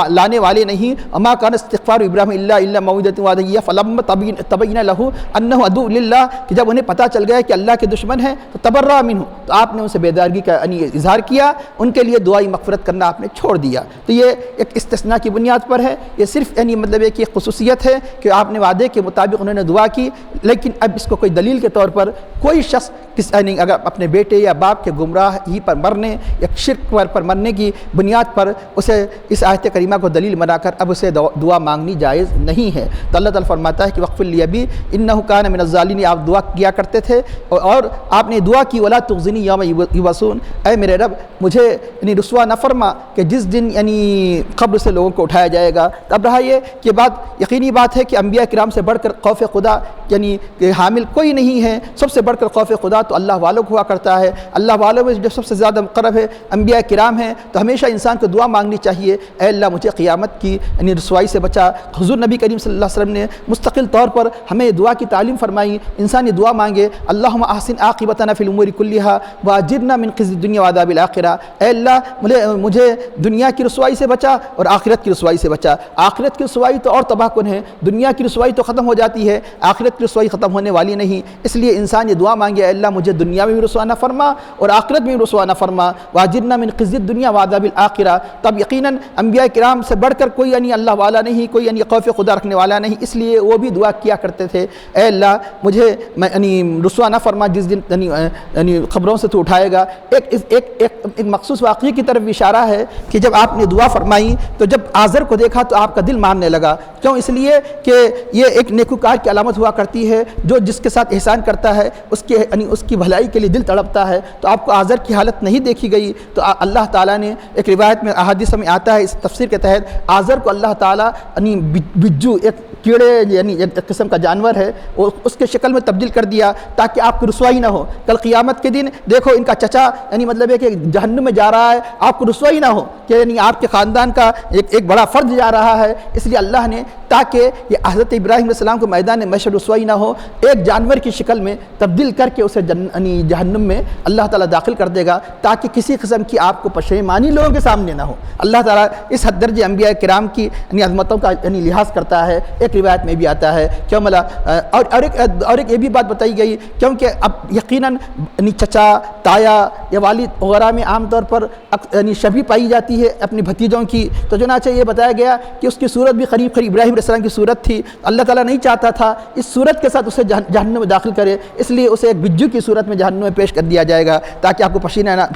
لانے والے نہیں، وما کان استغفار ابراہیم الا موعدۃ وعدہ ایاہ فلما تبین لہو انہ عدو للہ، کہ جب انہیں پتہ چل گیا کہ اللہ کے دشمن ہیں تو تبرأ منہ، تو آپ نے ان سے بیدارگی کا اظہار کیا، ان کے لیے دعائی مغفرت کرنا آپ نے چھوڑ دیا۔ تو یہ ایک استثناء کی بنیاد پر ہے، یہ صرف یعنی مطلب ایک خصوصیت ہے کہ آپ نے وعدے کے مطابق انہوں نے دعا کی، لیکن اب اس کو کوئی دلیل کے طور پر کوئی شخص یعنی اگر اپنے بیٹے یا باپ کے گمراہی پر مرنے یا شرک پر مرنے کی بنیاد پر اسے اس آیت کریمہ کو دلیل بنا کر اب اسے دعا مانگنی جائز نہیں ہے۔ تو اللہ تعالیٰ فرماتا ہے کہ وغفر لی ابی انہ کان من الظالمین، آپ دعا کیا کرتے تھے اور آپ نے دعا کی ولا تخزنی یوم یبعثون، اے میرے رب مجھے یعنی رسوا نہ فرما کہ جس دن یعنی قبر سے لوگوں کو اٹھایا جائے گا۔ اب رہا یہ کہ بات یقینی بات ہے کہ انبیاء کرام سے بڑھ کر خوف خدا یعنی کہ حامل کوئی نہیں ہے، سب سے بڑھ کر خوف خدا تو اللہ والوں کو ہوا کرتا ہے، اللہ والوں میں جو سب سے زیادہ مقرب ہے انبیاء کرام ہیں، تو ہمیشہ انسان کو دعا مانگنی چاہیے اے اللہ مجھے قیامت کی یعنی رسوائی سے بچا۔ حضور نبی کریم صلی اللہ علیہ وسلم نے مستقل طور پر ہمیں دعا کی تعلیم فرمائی، انسان یہ دعا مانگے اللہم احسن عاقبتنا فی الامور کلھا واجرنا من خزي الدنیا وعذاب الآخرہ، اے اللہ مجھے دنیا کی رسوائی سے بچا اور آخرت کی رسوائی سے بچا۔ آخرت کی رسوائی تو اور تباہ کن ہے، دنیا کی رسوائی تو ختم ہو جاتی ہے، آخرت کی کی رسوائی ختم ہونے والی نہیں، اس لیے انسان یہ دعا مانگے، اے اللہ مجھے دنیا میں بھی رسوا نہ فرما اور آخرت میں بھی رسوا نہ فرما، واجرنا من خزي الدنيا وعذاب الآخرہ۔ تب یقیناً انبیاء کرام سے بڑھ کر کوئی یعنی اللہ والا نہیں، کوئی یعنی خوف خدا رکھنے والا نہیں، اس لیے وہ بھی دعا کیا کرتے تھے، اے اللہ مجھے یعنی رسوا نہ فرما جس دن یعنی خبروں سے تو اٹھائے گا۔ ایک مخصوص واقعے کی طرف اشارہ ہے کہ جب آپ نے دعا فرمائی تو جب آزر کو دیکھا تو آپ کا دل ماننے لگا، کیوں؟ اس لیے کہ یہ ایک نیکوکار کی علامت ہوا کرتی ہے، جو جس کے ساتھ احسان کرتا ہے اس کی بھلائی کے لیے دل تڑپتا ہے۔ تو آپ کو آزر کی حالت نہیں دیکھی گئی، تو اللہ تعالیٰ نے ایک روایت میں احادیث میں آتا ہے، اس تفسیر کے تحت آزر کو اللہ تعالیٰ یعنی بجو، ایک کیڑے یعنی ایک قسم کا جانور ہے، وہ اس کے شکل میں تبدیل کر دیا تاکہ آپ کی رسوائی نہ ہو۔ کل قیامت کے دن دیکھو ان کا چچا یعنی مطلب ہے کہ جہنم میں جا رہا ہے، آپ کو رسوائی نہ ہو کہ یعنی آپ کے خاندان کا ایک بڑا فرد جا رہا ہے، اس لیے اللہ نے تاکہ یہ حضرت ابراہیم علیہ السلام کو میدان محشر رسوائی نہ ہو، ایک جانور کی شکل میں تبدیل کر کے اسے جہنم میں اللہ تعالیٰ داخل کر دے گا، تاکہ کسی قسم کی آپ کو پشیمانی لوگوں کے سامنے نہ ہو۔ اللہ تعالیٰ اس حد درجے انبیاء کرام کی یعنی عظمتوں کا یعنی لحاظ کرتا ہے۔ ایک روایت میں بھی آتا ہے کیوں اور ایک یہ بھی بات بتائی گئی، کیونکہ اب یقیناً یعنی چچا، تایا یا والد وغیرہ میں عام طور پر یعنی شبیہ پائی جاتی ہے اپنے بھتیجوں کی، تو چنانچہ یہ بتایا گیا کہ اس کی صورت بھی قریب ابراہیم علیہ السلام کی صورت تھی۔ اللہ تعالیٰ نہیں چاہتا تھا اس صورت کے ساتھ اسے جہنم میں داخل کرے، اس لیے اسے ایک بجو کی صورت میں جہنم میں پیش کر دیا جائے گا تاکہ آپ کو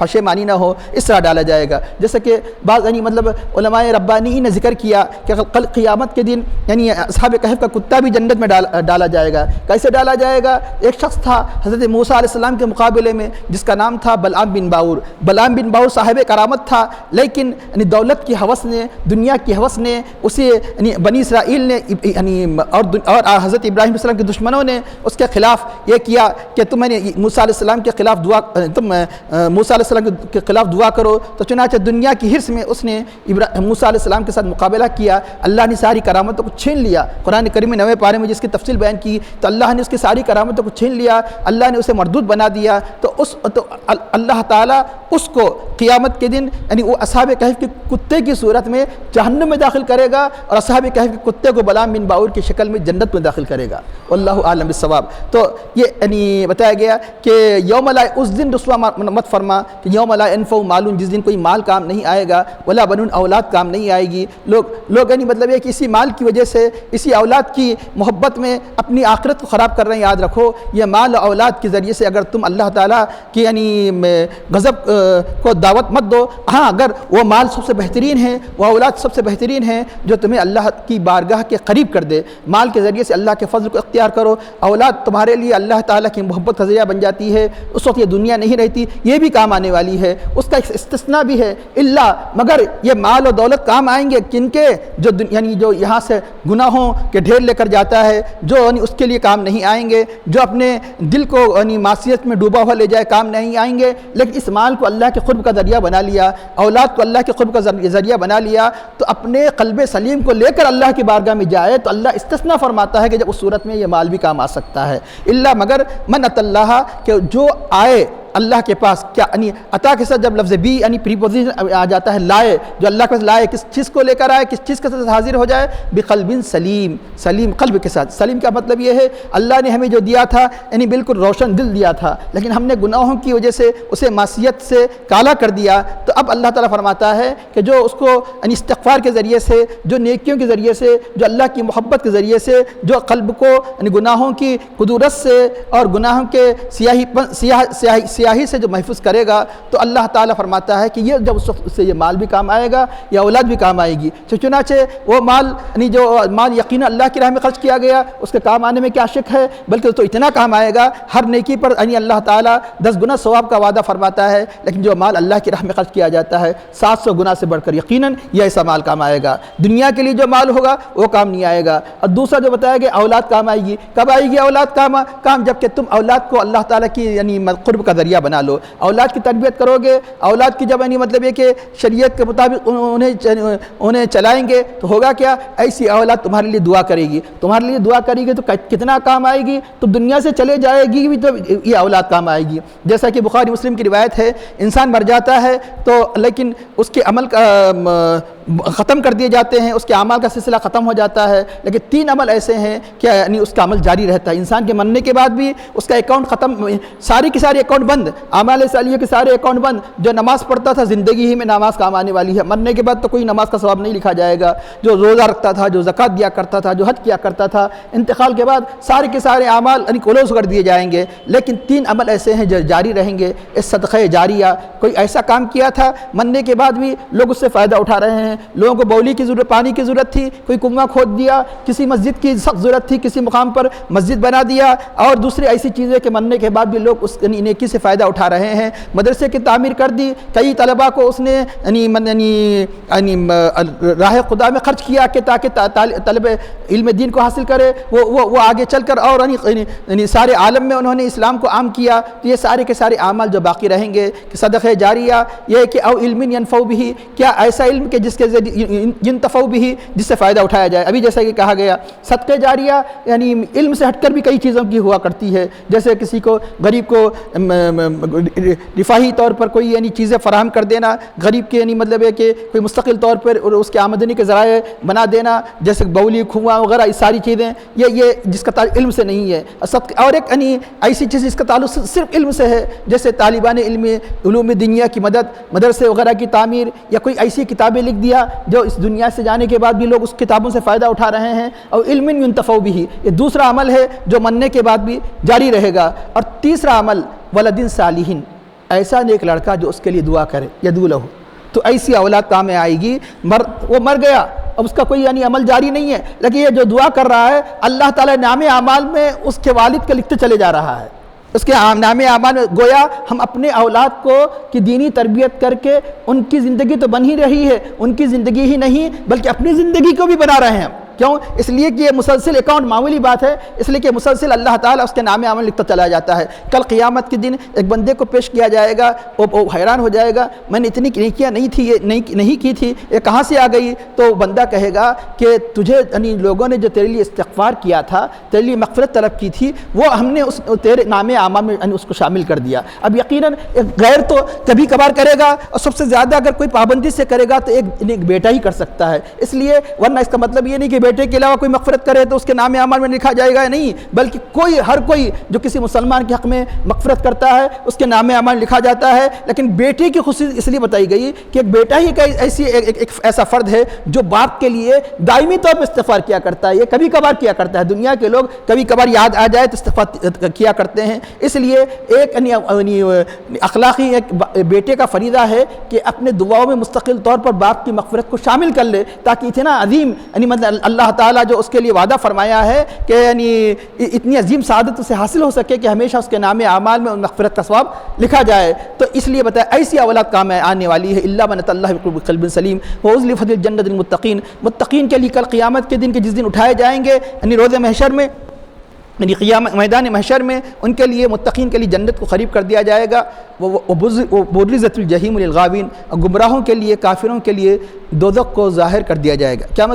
پشیمانی نہ ہو، اس طرح ڈالا جائے گا۔ جیسے کہ بعض یعنی مطلب علماء ربانی نے ذکر کیا کہ کل قیامت کے دن یعنی اصحاب کہف کا کتا بھی جنت میں ڈالا جائے گا۔ کیسے ڈالا جائے گا؟ ایک شخص تھا حضرت موسیٰ علیہ السلام کے مقابلے میں جس کا نام تھا بلعام بن باور۔ بلعام بن باور صاحب کرامت تھا، لیکن یعنی دولت کی ہوس نے، دنیا کی ہوس نے اسے یعنی بنی اسرائیل نے یعنی اور حضرت ابراہیم علیہ السلام کے دشمنوں نے اس کے خلاف یہ کیا کہ تم نے موسیٰ علیہ السلام کے خلاف موسیٰ علیہ السلام کے خلاف دعا کرو، تو چنانچہ دنیا کی حرص میں اس نے موسیٰ علیہ السلام کے ساتھ مقابلہ کیا۔ اللہ نے ساری کرامتوں کو چھین لیا۔ قرآن کریم میں 9ویں پارے میں جس کی تفصیل بیان کی تو اللہ نے اس کی ساری کرامتوں کو چھین لیا، اللہ نے اسے مردود بنا دیا۔ تو اللہ تعالیٰ اس کو قیامت کے دن یعنی وہ اصحاب کہف کے کتے کی صورت میں جہنم میں داخل کرے گا، اور اصحاب کہف کے کتے کو بلعام بن باور کی شکل میں جنت میں داخل کرے گا۔ واللہ عالم بالصواب۔ تو یہ یعنی بتایا گیا کہ یوم لا، اس دن رسوا مت فرما کہ یوم لا ينفع مال، جس دن کوئی مال کام نہیں آئے گا، ولا بنون، اولاد کام نہیں آئے گی۔ لوگ یعنی مطلب یہ کہ اسی مال کی وجہ سے، اسی اولاد کی محبت میں اپنی آخرت کو خراب کر رہے ہیں۔ یاد رکھو یہ مال اور اولاد کے ذریعے سے اگر تم اللہ تعالیٰ کی یعنی غضب کو دعوت مت دو، ہاں اگر وہ مال سب سے بہترین ہے، وہ اولاد سب سے بہترین ہے جو تمہیں اللہ کی بارگاہ کے قریب کر دے، مال کے ذریعے سے اللہ کے فضل کو اختیار کرو، اولاد تمہارے لیے اللہ تعالیٰ کی محبت کا ذریعہ بن جاتی ہے، اس وقت یہ دنیا نہیں رہتی، یہ بھی کام آنے والی ہے۔ اس کا ایک استثناء بھی ہے، اللہ مگر یہ مال اور دولت کام آئیں گے کن کے؟ جو یہاں سے گناہوں کے ڈھیر لے کر جاتا ہے، جو یعنی اس کے لیے کام نہیں آئیں گے، جو اپنے دل کو یعنی معصیت میں ڈوبا ہوا لے جائے، کام نہیں آئیں گے۔ لیکن اس مال کو اللہ کے قرب کا ذریعہ بنا لیا، اولاد کو اللہ کے قرب کا ذریعہ بنا لیا، تو اپنے قلب سلیم کو لے کر اللہ کی بارگاہ میں جائے تو اللہ استثناء فرماتا ہے کہ جب اس صورت میں یہ مال بھی کام آ سکتا ہے، اللہ مگر من ات اللہ، کہ جو آئے اللہ کے پاس، کیا یعنی عطا کے ساتھ جب لفظ بھی یعنی پریپوزیشن آ جاتا ہے، لائے، جو اللہ کے پاس لائے، کس چیز کو لے کر آئے، کس چیز کے ساتھ حاضر ہو جائے، بقلب سلیم، سلیم قلب کے ساتھ۔ سلیم کا مطلب یہ ہے اللہ نے ہمیں جو دیا تھا یعنی بالکل روشن دل دیا تھا، لیکن ہم نے گناہوں کی وجہ سے اسے معصیت سے کالا کر دیا، تو اب اللہ تعالیٰ فرماتا ہے کہ جو اس کو یعنی استغفار کے ذریعے سے، جو نیکیوں کے ذریعے سے، جو اللہ کی محبت کے ذریعے سے، جو قلب کو یعنی گناہوں کی قدورت سے اور گناہوں کے سیاہی سے جو محفوظ کرے گا، تو اللہ تعالیٰ فرماتا ہے کہ یہ جب اس وقت سے یہ مال بھی کام آئے گا، یا اولاد بھی کام آئے گی۔ چنانچہ وہ مال یعنی جو مال یقیناً اللہ کی راہ میں خرچ کیا گیا، اس کے کام آنے میں کیا شک ہے، بلکہ تو اتنا کام آئے گا، ہر نیکی پر یعنی اللہ تعالیٰ 10 گنا ثواب کا وعدہ فرماتا ہے، لیکن جو مال اللہ کی راہ میں خرچ کیا جاتا ہے 700 گنا سے بڑھ کر یقیناً یہ ایسا مال کام آئے گا۔ دنیا کے لیے جو مال ہوگا وہ کام نہیں آئے گا۔ اور دوسرا جو بتایا گیا اولاد کام آئے گی، کب آئے گی اولاد کام جب کہ تم اولاد کو اللہ تعالیٰ کی یعنی قرب کا ذریعہ بنا لو، اولاد کی تربیت کرو گے، اولاد کی جب یعنی مطلب یہ کہ شریعت کے مطابق انہیں چلائیں گے تو ہوگا کیا، ایسی اولاد تمہارے لیے دعا کرے گی، تمہارے لیے دعا کرے گی تو کتنا کام آئے گی، تو دنیا سے چلے جائے گی بھی تو یہ اولاد کام آئے گی۔ جیسا کہ بخاری مسلم کی روایت ہے، انسان مر جاتا ہے تو لیکن اس کے عمل کا ختم کر دیے جاتے ہیں، اس کے اعمال کا سلسلہ ختم ہو جاتا ہے، لیکن 3 عمل ایسے ہیں کہ یعنی اس کا عمل جاری رہتا ہے، انسان کے مرنے کے بعد بھی اس کا اکاؤنٹ ختم، ساری کی ساری اکاؤنٹ بند، اعمال صالحہ کے سارے اکاؤنٹ بند۔ جو نماز پڑھتا تھا زندگی ہی میں نماز کام آنے والی ہے، مرنے کے بعد تو کوئی نماز کا ثواب نہیں لکھا جائے گا۔ جو روزہ رکھتا تھا، جو زکوٰۃ دیا کرتا تھا، جو حج کیا کرتا تھا، انتقال کے بعد سارے کے سارے اعمال یعنی کلوز کر دیے جائیں گے، لیکن 3 عمل ایسے ہیں جو جاری رہیں گے۔ اس صدقہ جاریہ، کوئی ایسا کام کیا تھا مرنے کے بعد بھی لوگ اس سے فائدہ اٹھا رہے ہیں، لوگوں کو بولی کی ضرورت، پانی کی ضرورت تھی، کوئی کنواں کھود دیا، کسی مسجد کی سخت ضرورت تھی، کسی مقام پر مسجد بنا دیا، اور دوسری ایسی چیزیں کہ مرنے کے بعد بھی لوگ اس نیکی سے فائدہ اٹھا رہے ہیں۔ مدرسے کی تعمیر کر دی، کئی طلباء کو اس نے راہ خدا میں خرچ کیا کہ تاکہ طلب علم دین کو حاصل کرے، وہ آگے چل کر اور سارے عالم میں انہوں نے اسلام کو عام کیا۔ تو یہ سارے کے سارے اعمال جو باقی رہیں گے کہ صدقہ جاریہ، یہ کہ او علم ینفع بہ، کیا ایسا علم کہ جس کے ینتفع بہ، جس سے فائدہ اٹھایا جائے۔ ابھی جیسا کہ کہا گیا صدقہ جاریہ یعنی علم سے ہٹ کر بھی کئی چیزوں کی ہوا کرتی ہے، جیسے کسی کو غریب کو رفاہی طور پر کوئی یعنی چیزیں فراہم کر دینا، غریب کے یعنی مطلب ہے کہ کوئی مستقل طور پر اس کے آمدنی کے ذرائع بنا دینا، جیسے بولی، کنواں وغیرہ، یہ ساری چیزیں یہ جس کا تعلق علم سے نہیں ہے۔ اور ایک یعنی ایسی چیز جس کا تعلق صرف علم سے ہے، جیسے طالبان علوم دنیا کی مدد، مدرسے وغیرہ کی تعمیر، یا کوئی ایسی کتابیں لکھ دیا جو اس دنیا سے جانے کے بعد بھی لوگ اس کتابوں سے فائدہ اٹھا رہے ہیں، اور علم ینتفع بہ، یہ دوسرا عمل ہے جو مرنے کے بعد بھی جاری رہے گا۔ اور تیسرا عمل ولد صالح، ایسا نیک لڑکا جو اس کے لیے دعا کرے، یدعو لہ، تو ایسی اولاد کام میں آئے گی۔ وہ مر گیا، اب اس کا کوئی یعنی عمل جاری نہیں ہے، لیکن یہ جو دعا کر رہا ہے اللہ تعالیٰ نام اعمال میں اس کے والد کا لکھتے چلے جا رہا ہے۔ اس کے نام اعمال میں گویا ہم اپنے اولاد کو کی دینی تربیت کر کے ان کی زندگی تو بن ہی رہی ہے، ان کی زندگی ہی نہیں بلکہ اپنی زندگی کو بھی بنا رہے ہیں۔ کیوں؟ اس لیے کہ یہ مسلسل اکاؤنٹ معمولی بات ہے، اس لیے کہ مسلسل اللہ تعالیٰ اس کے نام عمل لکھتا چلا جاتا ہے۔ کل قیامت کے دن ایک بندے کو پیش کیا جائے گا، وہ حیران ہو جائے گا، میں نے اتنی نیکیاں نہیں کی تھی، یہ کہاں سے آ گئی؟ تو بندہ کہے گا کہ تجھے یعنی لوگوں نے جو تیرے لیے استغفار کیا تھا، تیرے لیے مغفرت طلب کی تھی، وہ ہم نے تیرے نام اعمال میں اس کو شامل کر دیا۔ اب یقیناً ایک غیر تو کبھی کبھار کرے گا، اور سب سے زیادہ اگر کوئی پابندی سے کرے گا تو ایک بیٹا ہی کر سکتا ہے، اس لیے ورنہ اس کا مطلب یہ نہیں کہ بیٹے کے علاوہ کوئی مغفرت کرے تو اس کے نام اعمال میں لکھا جائے گا، نہیں، بلکہ ہر کوئی جو کسی مسلمان کے حق میں مغفرت کرتا ہے اس کے نام اعمال لکھا جاتا ہے۔ لیکن بیٹے کی خصوصیت اس لیے بتائی گئی کہ ایک بیٹا ہی ایک ایسا فرد ہے جو باپ کے لیے دائمی طور پر استغفار کیا کرتا ہے، یہ کبھی کبھار کیا کرتا ہے۔ دنیا کے لوگ کبھی کبھار یاد آ جائے تو استغفار کیا کرتے ہیں، اس لیے ایک اخلاقی ایک بیٹے کا فریضہ ہے کہ اپنے دعاؤں میں مستقل طور پر باپ کی مغفرت کو شامل کر لے، تاکہ اتنا عظیم اللہ تعالیٰ جو اس کے لیے وعدہ فرمایا ہے کہ یعنی اتنی عظیم سعادت اسے حاصل ہو سکے کہ ہمیشہ اس کے نام اعمال میں مغفرت کا ثواب لکھا جائے۔ تو اس لیے بتایا ایسی اولاد کام میں آنے والی ہے، الا من اتى الله بقلب سلیم وازلفت الجنۃ للمتقین، متقین کے لیے کل قیامت کے دن کے جس دن اٹھائے جائیں گے یعنی روز محشر میں، یعنی قیامت میدان محشر میں ان کے لیے متقین کے لیے جنت کو قریب کر دیا جائے گا۔ وبرزت الجحیم للغاوین، گمراہوں کے لیے، کافروں کے لیے دوزخ کو ظاہر کر دیا جائے گا۔ کیا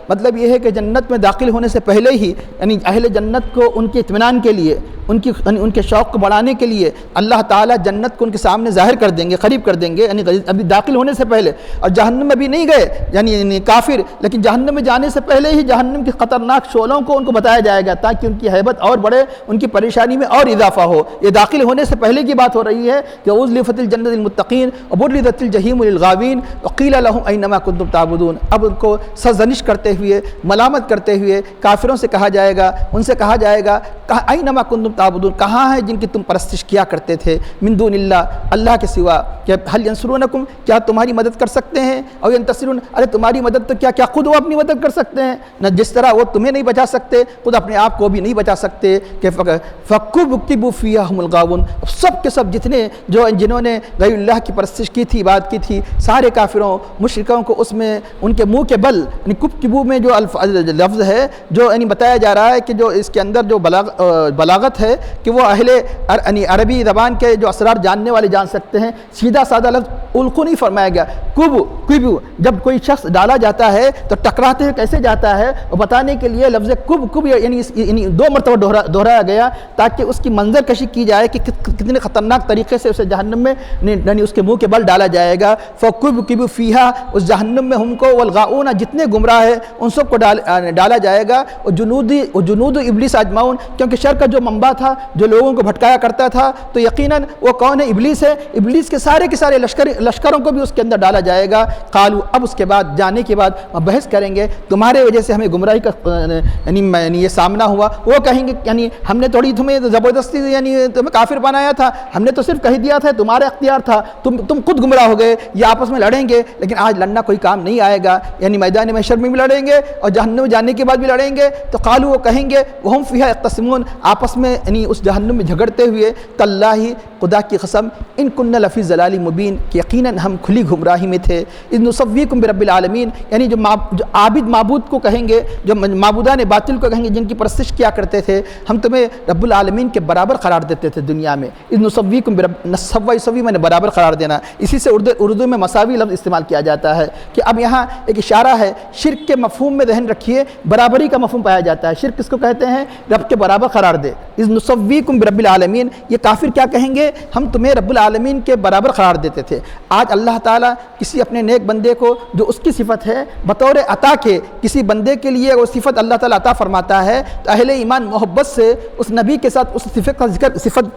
مطلب یہ ہے کہ جنت میں داخل ہونے سے پہلے ہی یعنی اہل جنت کو ان کے اطمینان کے لیے، ان کے شوق کو بڑھانے کے لیے اللہ تعالیٰ جنت کو ان کے سامنے ظاہر کر دیں گے، قریب کر دیں گے، یعنی ابھی داخل ہونے سے پہلے۔ اور جہنم میں بھی نہیں گئے یعنی کافر، لیکن جہنم میں جانے سے پہلے ہی جہنم کی خطرناک شعلوں کو ان کو بتایا جائے گا تاکہ ان کی ہیبت اور بڑھے، ان کی پریشانی میں اور اضافہ ہو۔ یہ داخل ہونے سے پہلے کی بات ہو رہی ہے کہ ازلفت الجنۃ للمتقین وبرزت الجحیم للغاوین وقیل لهم اینما کنتم تعبدون۔ اب ان کو سرزنش کرتے ہوئے، ملامت کرتے ہوئے کافروں سے کہا جائے گا، ان سے کہا جائے گا اینما کنتم تعبدون، کہاں ہیں جن کی تم پرستش کیا کرتے تھے، من دون اللہ کے سوا، کہ هل ینصرونکم، کیا تمہاری مدد کر سکتے ہیں، او ینتصرون، ارے تمہاری مدد تو کیا خود وہ اپنی مدد کر سکتے ہیں، نہ جس طرح وہ تمہیں نہیں بچا سکتے خود اپنے آپ کو بھی نہیں بچا سکتے۔ کہ فَكُبْكِبُوا فِيهَا هُمُ الْغَاوُونَ، سب کے سب جنہوں نے غیر اللہ کی پرستش کی تھی، عبادت کی تھی، سارے کافروں مشرکوں کو اس میں ان کے منہ کے بل یعنی کبکبو میں جو لفظ ہے جو یعنی بتایا جا رہا ہے کہ جو اس کے اندر جو بلاغت ہے کہ وہ اہل یعنی عربی زبان کے جو اسرار جاننے والے جان سکتے ہیں۔ سیدھا سادہ لفظ القو نہیں فرمایا گیا، کبو جب کوئی شخص ڈالا جاتا ہے تو ٹکراتے ہوئے کیسے جاتا ہے وہ بتانے کے لیے لفظ کب یعنی 2 مرتبہ مرتبہ دہرایا گیا تاکہ اس کی منظر کشی کی جائے کہ کتنے خطرناک طریقے سے اسے جہنم میں یعنی اس کے منہ کے بل ڈالا جائے گا۔ فَكُبْكِبُوا فِيهَا، اس جہنم میں ہم کو والغاؤون، جتنے گمراہ ہیں ان سب کو ڈالا جائے گا، اور جنود ابلیس اجمعون، کیونکہ شر کا جو منبع تھا جو لوگوں کو بھٹکایا کرتا تھا تو یقیناً وہ کون ہے؟ ابلیس ہے۔ ابلیس کے سارے لشکروں کو بھی اس کے اندر ڈالا جائے گا۔ قالوا، اب اس کے بعد جانے کے بعد بحث کریں گے تمہارے وجہ سے ہمیں گمراہی کا یعنی یہ سامنا ہوا۔ وہ کہیں گے یعنی ہم نے تھوڑی تمہیں زبردستی یعنی تمہیں کافر بنایا تھا، ہم نے تو صرف کہہ دیا تھا، تمہارا اختیار تھا، تم خود گمراہ ہو گئے، یہ آپس میں لڑیں گے لیکن آج لڑنا کوئی کام نہیں آئے گا، یعنی میدان محشر میں بھی لڑیں گے اور جہنم میں جانے کے بعد بھی لڑیں گے۔ تو قالوا، وہ کہیں گے وہم فیہا یختصمون، آپس میں یعنی اس جہنم میں جھگڑتے ہوئے، تاللہ، خدا کی قسم، ان کننا لفی ضلال مبین، کہ یقیناً ہم کھلی گمراہی میں تھے، اذ نسویکم برب العالمین، یعنی جو عابد معبود کو کہیں گے، جو معبودان باطل کو کہیں گے جن کی پرستش کیا کرتے تھے، ہم تمہیں رب العالمین کے برابر قرار دیتے تھے دنیا میں۔ اذ نسویکم برب، نسوی سوی میں نے برابر قرار دینا، اسی سے اردو میں مساوی لفظ استعمال کیا جاتا ہے کہ اب یہاں ایک اشارہ ہے، شرک کے مفہوم میں ذہن رکھیے، برابری کا مفہوم پایا جاتا ہے۔ شرک کس کو کہتے ہیں؟ رب کے برابر قرار دے۔ اذ نسویکم برب العالمین، یہ کافر کیا کہیں گے؟ ہم تمہیں رب العالمین کے برابر قرار دیتے تھے۔ آج اللہ تعالیٰ کسی اپنے نیک بندے کو جو اس کی صفت ہے بطور عطا کے کسی بندے کے لیے وہ صفت اللہ تعالیٰ عطا فرماتا ہے تو اہل ایمان محبت سے اس نبی کے ساتھ اس صفت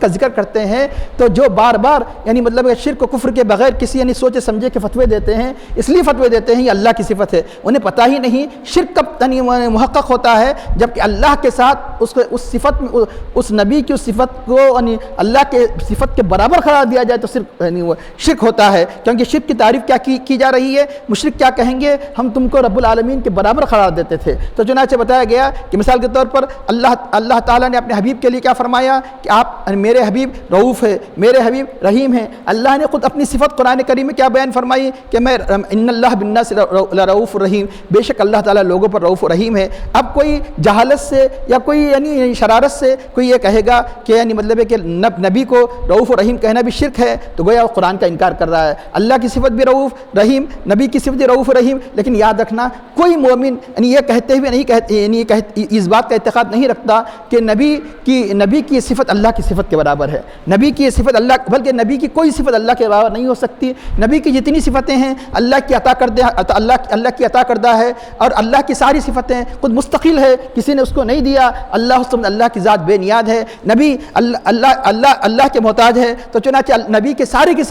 کا ذکر کرتے ہیں۔ تو جو بار بار یعنی مطلب شرک و کفر کے بغیر کسی یعنی سوچے سمجھے کے فتوے دیتے ہیں، اس لیے فتوے دیتے ہیں یہ اللہ کی صفت ہے، انہیں پتہ ہی نہیں شرک کب محقق ہوتا ہے جبکہ اللہ کے ساتھ اس صفت میں اس نبی کی اس صفت کو یعنی اللہ کے صفت کے برابر قرار دیا جائے تو صرف یعنی وہ شرک ہوتا ہے۔ کیونکہ شرک کی تعریف کیا کی جا رہی ہے؟ مشرک کیا کہیں گے؟ ہم تم کو رب العالمین کے برابر قرار دیتے تھے۔ تو چنانچہ بتایا گیا کہ مثال کے طور پر اللہ تعالیٰ نے اپنے حبیب کے لیے کیا فرمایا کہ آپ میرے حبیب رؤوف ہے، میرے حبیب رحیم ہے۔ اللہ نے خود اپنی صفت قرآن کریم میں کیا بیان فرمائی کہ میں ان اللہ بالناس لرؤوف رحیم، بے شک اللہ تعالیٰ لوگوں پر رؤوف رحیم ہے۔ اب کوئی جہالت سے یا کوئی یعنی شرارت سے کوئی یہ کہے گا کہ یعنی مطلب ہے کہ نبی کو رؤوف رحیم کہنا بھی شرک ہے تو گویا وہ قرآن کا انکار کر رہا ہے۔ اللہ کی صفت بھی رؤوف رحیم، نبی کی صفت بھی رؤوف رحیم، لیکن یاد رکھنا کوئی مومن یعنی یہ کہتے ہوئے نہیں یعنی اس بات کا اعتقاد نہیں رکھتا کہ نبی کی صفت اللہ کی صفت کے برابر ہے، نبی کی صفت اللہ، بلکہ نبی کی کوئی صفت اللہ کے برابر نہیں ہو سکتی۔ نبی کی جتنی صفتیں ہیں اللہ کی عطا کردہ ہے، اور اللہ کی ساری صفتیں خود مستقل ہے، کسی نے اس کو نہیں دیا۔ اللہ کی ذات بے نیاز ہے، نبی اللہ کے محتاج ہے، تو چنانچہ نبی کے ساری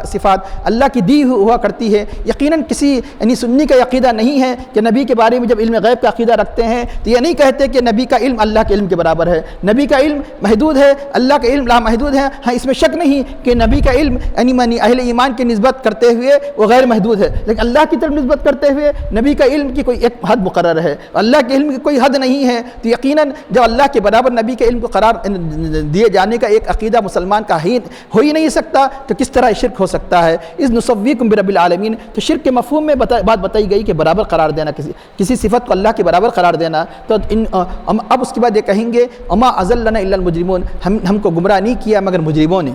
صفات اللہ کی دی ہوا کرتی ہے۔ یقیناً کسی یعنی سنی کا عقیدہ نہیں ہے کہ نبی کے بارے میں جب علم غیب کا عقیدہ رکھتے ہیں تو یہ نہیں کہتے کہ نبی کا علم اللہ کے علم کے برابر ہے، نبی کا علم محدود ہے، اللہ کا علم لامحدود ہے۔ ہاں اس میں شک نہیں کہ نبی کا علم یعنی اہل ایمان کی نسبت کرتے ہوئے وہ غیر محدود ہے، لیکن اللہ کی طرف نسبت کرتے ہوئے نبی کا علم کی کوئی ایک حد مقرر ہے، اللہ کے علم کی کوئی حد نہیں ہے۔ تو یقیناً جب اللہ کے برابر نبی کے علم کو قرار دیے جانے کا ایک عقیدہ مسلمان کا ہو ہی نہیں سکتا تو کس طرح شرک ہو سکتا ہے؟ اذ نسویکم برب العالمین، تو شرک کے مفہوم میں بات بتائی گئی کہ برابر قرار دینا، کسی صفت کو اللہ کے برابر قرار دینا۔ تو اب اس کے بعد یہ کہیں گے وما اضلنا الا المجرمون، ہم کو گمراہ نہیں کیا مگر مجرموں نے،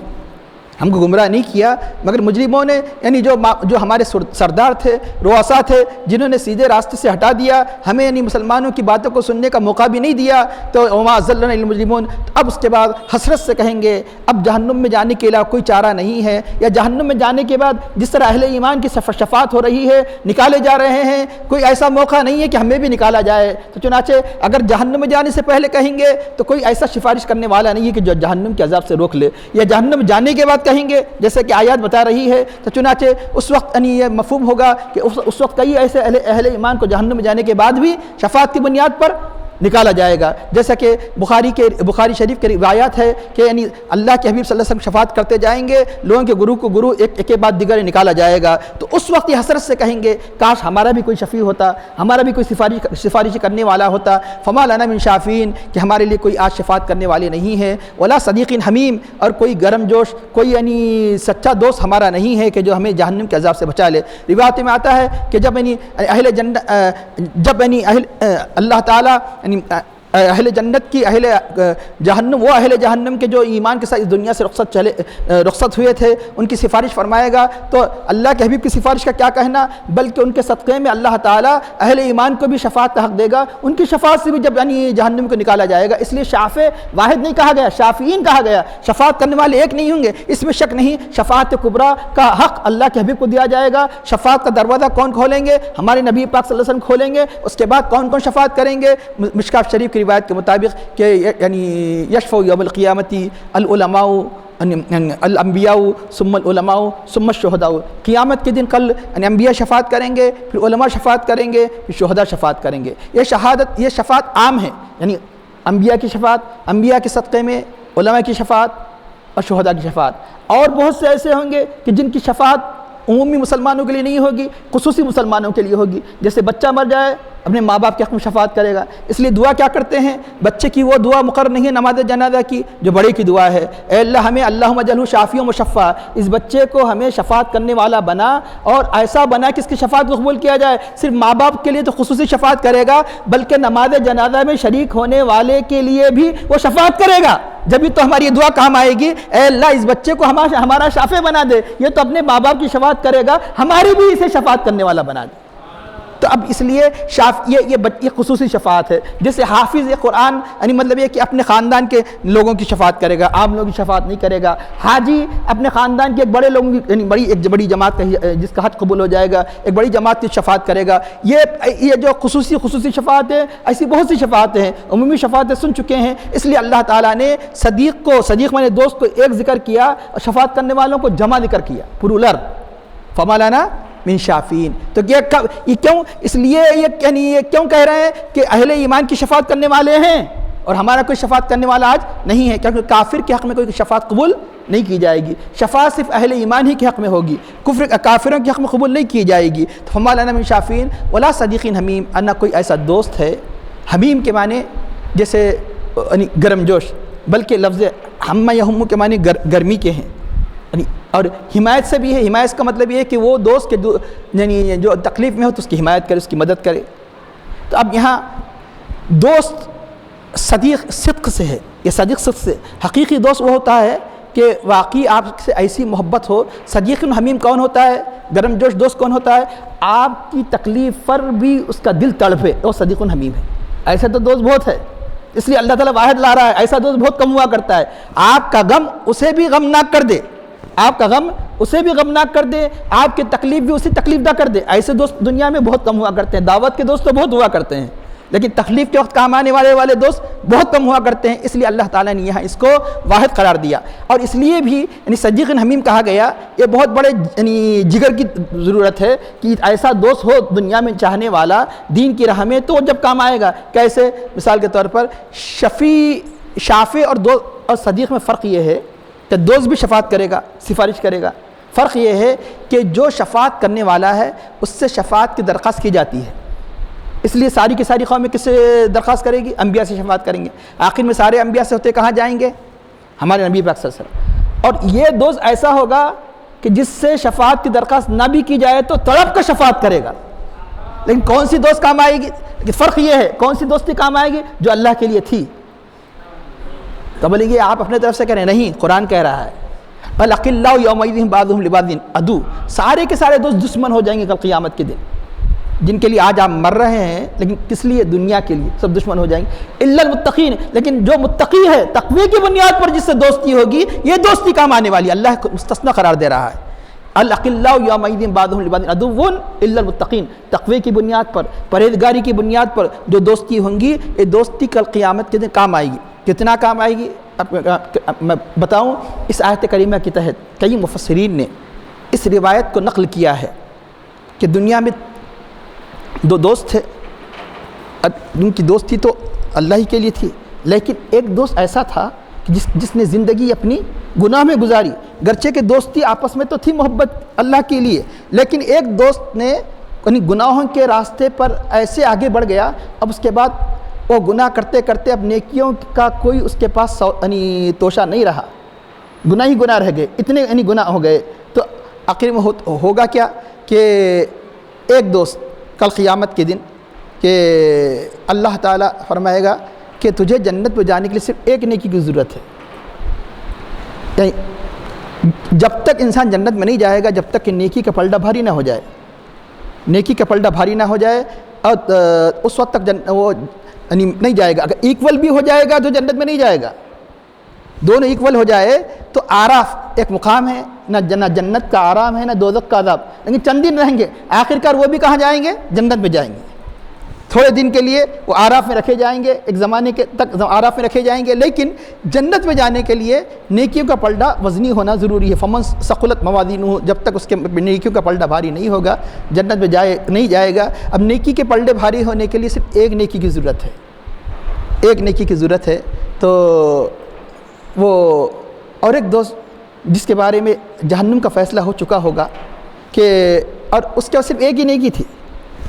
ہم کو گمراہ نہیں کیا مگر مجرموں نے، یعنی جو ہمارے سردار تھے، رؤسا تھے، جنہوں نے سیدھے راستے سے ہٹا دیا، ہمیں یعنی مسلمانوں کی باتوں کو سننے کا موقع بھی نہیں دیا۔ تو وما اضلنا الا المجرمون، اب اس کے بعد حسرت سے کہیں گے اب جہنم میں جانے کے علاوہ کوئی چارہ نہیں ہے، یا جہنم میں جانے کے بعد جس طرح اہل ایمان کی شفاعت ہو رہی ہے، نکالے جا رہے ہیں، کوئی ایسا موقع نہیں ہے کہ ہمیں بھی نکالا جائے۔ تو چنانچہ اگر جہنم میں جانے سے پہلے کہیں گے تو کوئی ایسا سفارش کرنے والا نہیں ہے کہ جو جہنم کے عذاب سے روک لے، یا جہنم میں جانے کے بعد کہیں گے جیسے کہ آیات بتا رہی ہے تو چنانچہ اس وقت یعنی یہ مفہوم ہوگا کہ اس وقت کئی ایسے اہل ایمان کو جہنم میں جانے کے بعد بھی شفاعت کی بنیاد پر نکالا جائے گا، جیسا کہ بخاری شریف کی روایات ہے کہ یعنی اللہ کے حبیب صلی اللہ علیہ وسلم شفاعت کرتے جائیں گے، لوگوں کے گرو ایک کے بعد دیگر نکالا جائے گا، تو اس وقت یہ حسرت سے کہیں گے کاش ہمارا بھی کوئی شفیع ہوتا، ہمارا بھی کوئی سفارش کرنے والا ہوتا، فما لنا من شافعین، کہ ہمارے لیے کوئی آج شفاعت کرنے والے نہیں ہے، ولا صدیق حمیم، اور کوئی گرم جوش، کوئی یعنی سچا دوست ہمارا نہیں ہے کہ جو ہمیں جہنم کے عذاب سے بچا لے۔ روایت میں آتا ہے کہ جب اللہ تعالیٰ اہل جنت کی اہل جہنم، وہ اہل جہنم کے جو ایمان کے ساتھ اس دنیا سے رخصت ہوئے تھے، ان کی سفارش فرمائے گا۔ تو اللہ کے حبیب کی سفارش کا کیا کہنا، بلکہ ان کے صدقے میں اللہ تعالیٰ اہل ایمان کو بھی شفاعت کا حق دے گا، ان کی شفاعت سے بھی جب جہنم کو نکالا جائے گا۔ اس لیے شافع واحد نہیں کہا گیا، شافعین کہا گیا، شفاعت کرنے والے ایک نہیں ہوں گے، اس میں شک نہیں۔ شفاعت کبریٰ کا حق اللہ کے حبیب کو دیا جائے گا۔ شفاعت کا دروازہ کون کھولیں گے؟ ہمارے نبی پاک صلی اللہ علیہ وسلم کھولیں گے۔ اس کے بعد کون کون شفاعت کریں گے؟ مشکاۃ شریف کی روایت کے مطابق کہ یشفع یوم القیامت العلماء الانبیاء ثم العلماء ثم الشہداء، قیامت کے دن کل انبیاء شفاعت کریں گے، پھر علماء شفاعت کریں گے، پھر شہداء شفاعت کریں گے۔ یہ شفاعت عام ہے، یعنی انبیاء کی شفاعت، انبیاء کے صدقے میں علماء کی شفاعت اور شہداء کی شفاعت۔ اور بہت سے ایسے ہوں گے کہ جن کی شفاعت عمومی مسلمانوں کے لیے نہیں ہوگی، خصوصی مسلمانوں کے لیے ہوگی۔ جیسے بچہ مر جائے اپنے ماں باپ کے حق میں شفاعت کرے گا، اس لیے دعا کیا کرتے ہیں؟ بچے کی وہ دعا مقرر نہیں ہے نماز جنازہ کی جو بڑے کی دعا ہے، اے اللہ ہمیں اللہم اجعلہ شافعا مشفعا، اس بچے کو ہمیں شفاعت کرنے والا بنا، اور ایسا بنا کہ اس کی شفاعت کو قبول کیا جائے۔ صرف ماں باپ کے لیے تو خصوصی شفاعت کرے گا، بلکہ نماز جنازہ میں شریک ہونے والے کے لیے بھی وہ شفاعت کرے گا۔ جبھی تو ہماری دعا کام آئے گی، اے اللہ اس بچے کو ہمارا شافع بنا دے، یہ تو اپنے ماں باپ کی شفاعت کرے گا، ہماری بھی اسے شفاعت کرنے والا بنا دے۔ تو اب اس لیے یہ خصوصی شفاعت ہے۔ جیسے حافظ قرآن، یعنی مطلب یہ کہ اپنے خاندان کے لوگوں کی شفاعت کرے گا، عام لوگوں کی شفاعت نہیں کرے گا۔ حاجی اپنے خاندان کے ایک بڑے لوگوں کی، یعنی ایک بڑی جماعت کا جس کا حج قبول ہو جائے گا، ایک بڑی جماعت کی شفاعت کرے گا۔ یہ جو خصوصی شفاعت ہے، ایسی بہت سی شفاعتیں ہیں، عمومی شفاعتیں سن چکے ہیں۔ اس لیے اللہ تعالیٰ نے صدیق میں نے دوست کو ایک ذکر کیا اور شفاعت کرنے والوں کو جمع ذکر کیا، پرولر، فما لنا من شافعین۔ تو یہ کیوں؟ اس لیے یہ کیوں کہہ رہے ہیں کہ اہل ایمان کی شفاعت کرنے والے ہیں اور ہمارا کوئی شفاعت کرنے والا آج نہیں ہے، کیونکہ کافر کے حق میں کوئی شفاعت قبول نہیں کی جائے گی۔ شفاعت صرف اہل ایمان ہی کے حق میں ہوگی، کافروں کے حق میں قبول نہیں کی جائے گی۔ تو فما لنا من شافعین ولا صدیق حمیم، نہ کوئی ایسا دوست ہے۔ حمیم کے معنی جیسے گرم جوش، بلکہ لفظ ہم یہم کے معنی گرمی کے ہیں، اور حمایت سے بھی ہے۔ حمایت کا مطلب یہ ہے کہ وہ دوست کے یعنی جو تکلیف میں ہو تو اس کی حمایت کرے، اس کی مدد کرے۔ تو اب یہاں دوست صدیق صدق سے ہے، یہ صدیق صدق سے، حقیقی دوست وہ ہوتا ہے کہ واقعی آپ سے ایسی محبت ہو۔ صدیق حمیم کون ہوتا ہے؟ گرم جوش دوست کون ہوتا ہے؟ آپ کی تکلیف پر بھی اس کا دل تڑپے، وہ صدیق حمیم ہے۔ ایسا تو دوست بہت ہے، اس لیے اللہ تعالیٰ واحد لا رہا ہے، ایسا دوست بہت کم ہوا کرتا ہے۔ آپ کا غم اسے بھی غمناک کر دے، آپ کا غم اسے بھی غمناک کر دے، آپ کی تکلیف بھی اسے تکلیف دہ کر دے۔ ایسے دوست دنیا میں بہت کم ہوا کرتے ہیں۔ دعوت کے دوست تو بہت ہوا کرتے ہیں، لیکن تکلیف کے وقت کام آنے والے دوست بہت کم ہوا کرتے ہیں۔ اس لیے اللہ تعالیٰ نے یہاں اس کو واحد قرار دیا، اور اس لیے بھی یعنی صدیق حمیم کہا گیا۔ یہ بہت بڑے یعنی جگر کی ضرورت ہے کہ ایسا دوست ہو دنیا میں چاہنے والا دین کی راہ میں، تو جب کام آئے گا۔ کیسے؟ مثال کے طور پر شافع اور صدیق میں فرق یہ ہے کہ دوست بھی شفاعت کرے گا، سفارش کرے گا۔ فرق یہ ہے کہ جو شفاعت کرنے والا ہے اس سے شفاعت کی درخواست کی جاتی ہے، اس لیے ساری کی ساری قومیں کس سے درخواست کرے گی؟ انبیاء سے شفاعت کریں گے۔ آخر میں سارے انبیاء سے ہوتے کہاں جائیں گے؟ ہمارے نبی پاک صلی اللہ علیہ وسلم۔ اور یہ دوست ایسا ہوگا کہ جس سے شفاعت کی درخواست نہ بھی کی جائے تو تڑپ کر شفاعت کرے گا۔ لیکن کون سی دوست کام آئے گی؟ فرق یہ ہے، کون سی دوستی کام آئے گی؟ جو اللہ کے لیے تھی۔ تو بولیں گے آپ اپنے طرف سے کہہ رہے ہیں، نہیں، قرآن کہہ رہا ہے الاخلاء یومئذ بعضهم لبعض عدو، سارے کے سارے دوست دشمن ہو جائیں گے کل قیامت کے دن۔ جن کے لیے آج آپ مر رہے ہیں، لیکن کس لیے؟ دنیا کے لیے، سب دشمن ہو جائیں گے الا المتقین، لیکن جو متقی ہے، تقوی کی بنیاد پر جس سے دوستی ہوگی، یہ دوستی کام آنے والی، اللہ کو مستثنی قرار دے رہا ہے۔ الاخلاء یومئذ بعضهم لبعض عدو الا المتقین، تقوی کی بنیاد پر، پرہیزگاری کی بنیاد پر جو دوستی ہوں گی، یہ دوستی کل قیامت کے دن کام آئے گی۔ کتنا کام آئے گی؟ میں بتاؤں، اس آیت کریمہ کے تحت کئی مفسرین نے اس روایت کو نقل کیا ہے کہ دنیا میں دو دوست تھے، ان کی دوستی تو اللہ ہی کے لیے تھی، لیکن ایک دوست ایسا تھا کہ جس نے زندگی اپنی گناہ میں گزاری۔ گرچہ کہ دوستی آپس میں تو تھی محبت اللہ کے لیے، لیکن ایک دوست نے گناہوں کے راستے پر ایسے آگے بڑھ گیا، اب اس کے بعد وہ گناہ کرتے کرتے اب نیکیوں کا کوئی اس کے پاس توشہ نہیں رہا، گناہ ہی گناہ رہ گئے، اتنے گناہ ہو گئے۔ تو آخر میں ہوگا کیا کہ ایک دوست کل قیامت کے دن کہ اللہ تعالیٰ فرمائے گا کہ تجھے جنت میں جانے کے لیے صرف ایک نیکی کی ضرورت ہے. یعنی جب تک انسان جنت میں نہیں جائے گا جب تک کہ نیکی کا پلڑا بھاری نہ ہو جائے. نیکی کا پلڑا بھاری نہ ہو جائے اور اس وقت تک وہ نہیں جائے گا. اگر ایکول بھی ہو جائے گا تو جنت میں نہیں جائے گا. دونوں ایکول ہو جائے تو آراف ایک مقام ہے، نہ جنت کا آرام ہے نہ دوزخ کا عذاب، لیکن چند دن رہیں گے، آخرکار وہ بھی کہاں جائیں گے؟ جنت میں جائیں گے. تھوڑے دن کے لیے وہ آراف میں رکھے جائیں گے، ایک زمانے کے تک آراف میں رکھے جائیں گے، لیکن جنت میں جانے کے لیے نیکیوں کا پلڑا وزنی ہونا ضروری ہے. فمن ثقلت موازینہ، جب تک اس کے نیکیوں کا پلڑا بھاری نہیں ہوگا جنت میں نہیں جائے گا. اب نیکی کے پلڑے بھاری ہونے کے لیے صرف ایک نیکی کی ضرورت ہے، ایک نیکی کی ضرورت ہے. تو وہ اور ایک دوست جس کے بارے میں جہنم کا فیصلہ ہو چکا ہوگا کہ اور اس کا صرف ایک ہی نیکی تھی،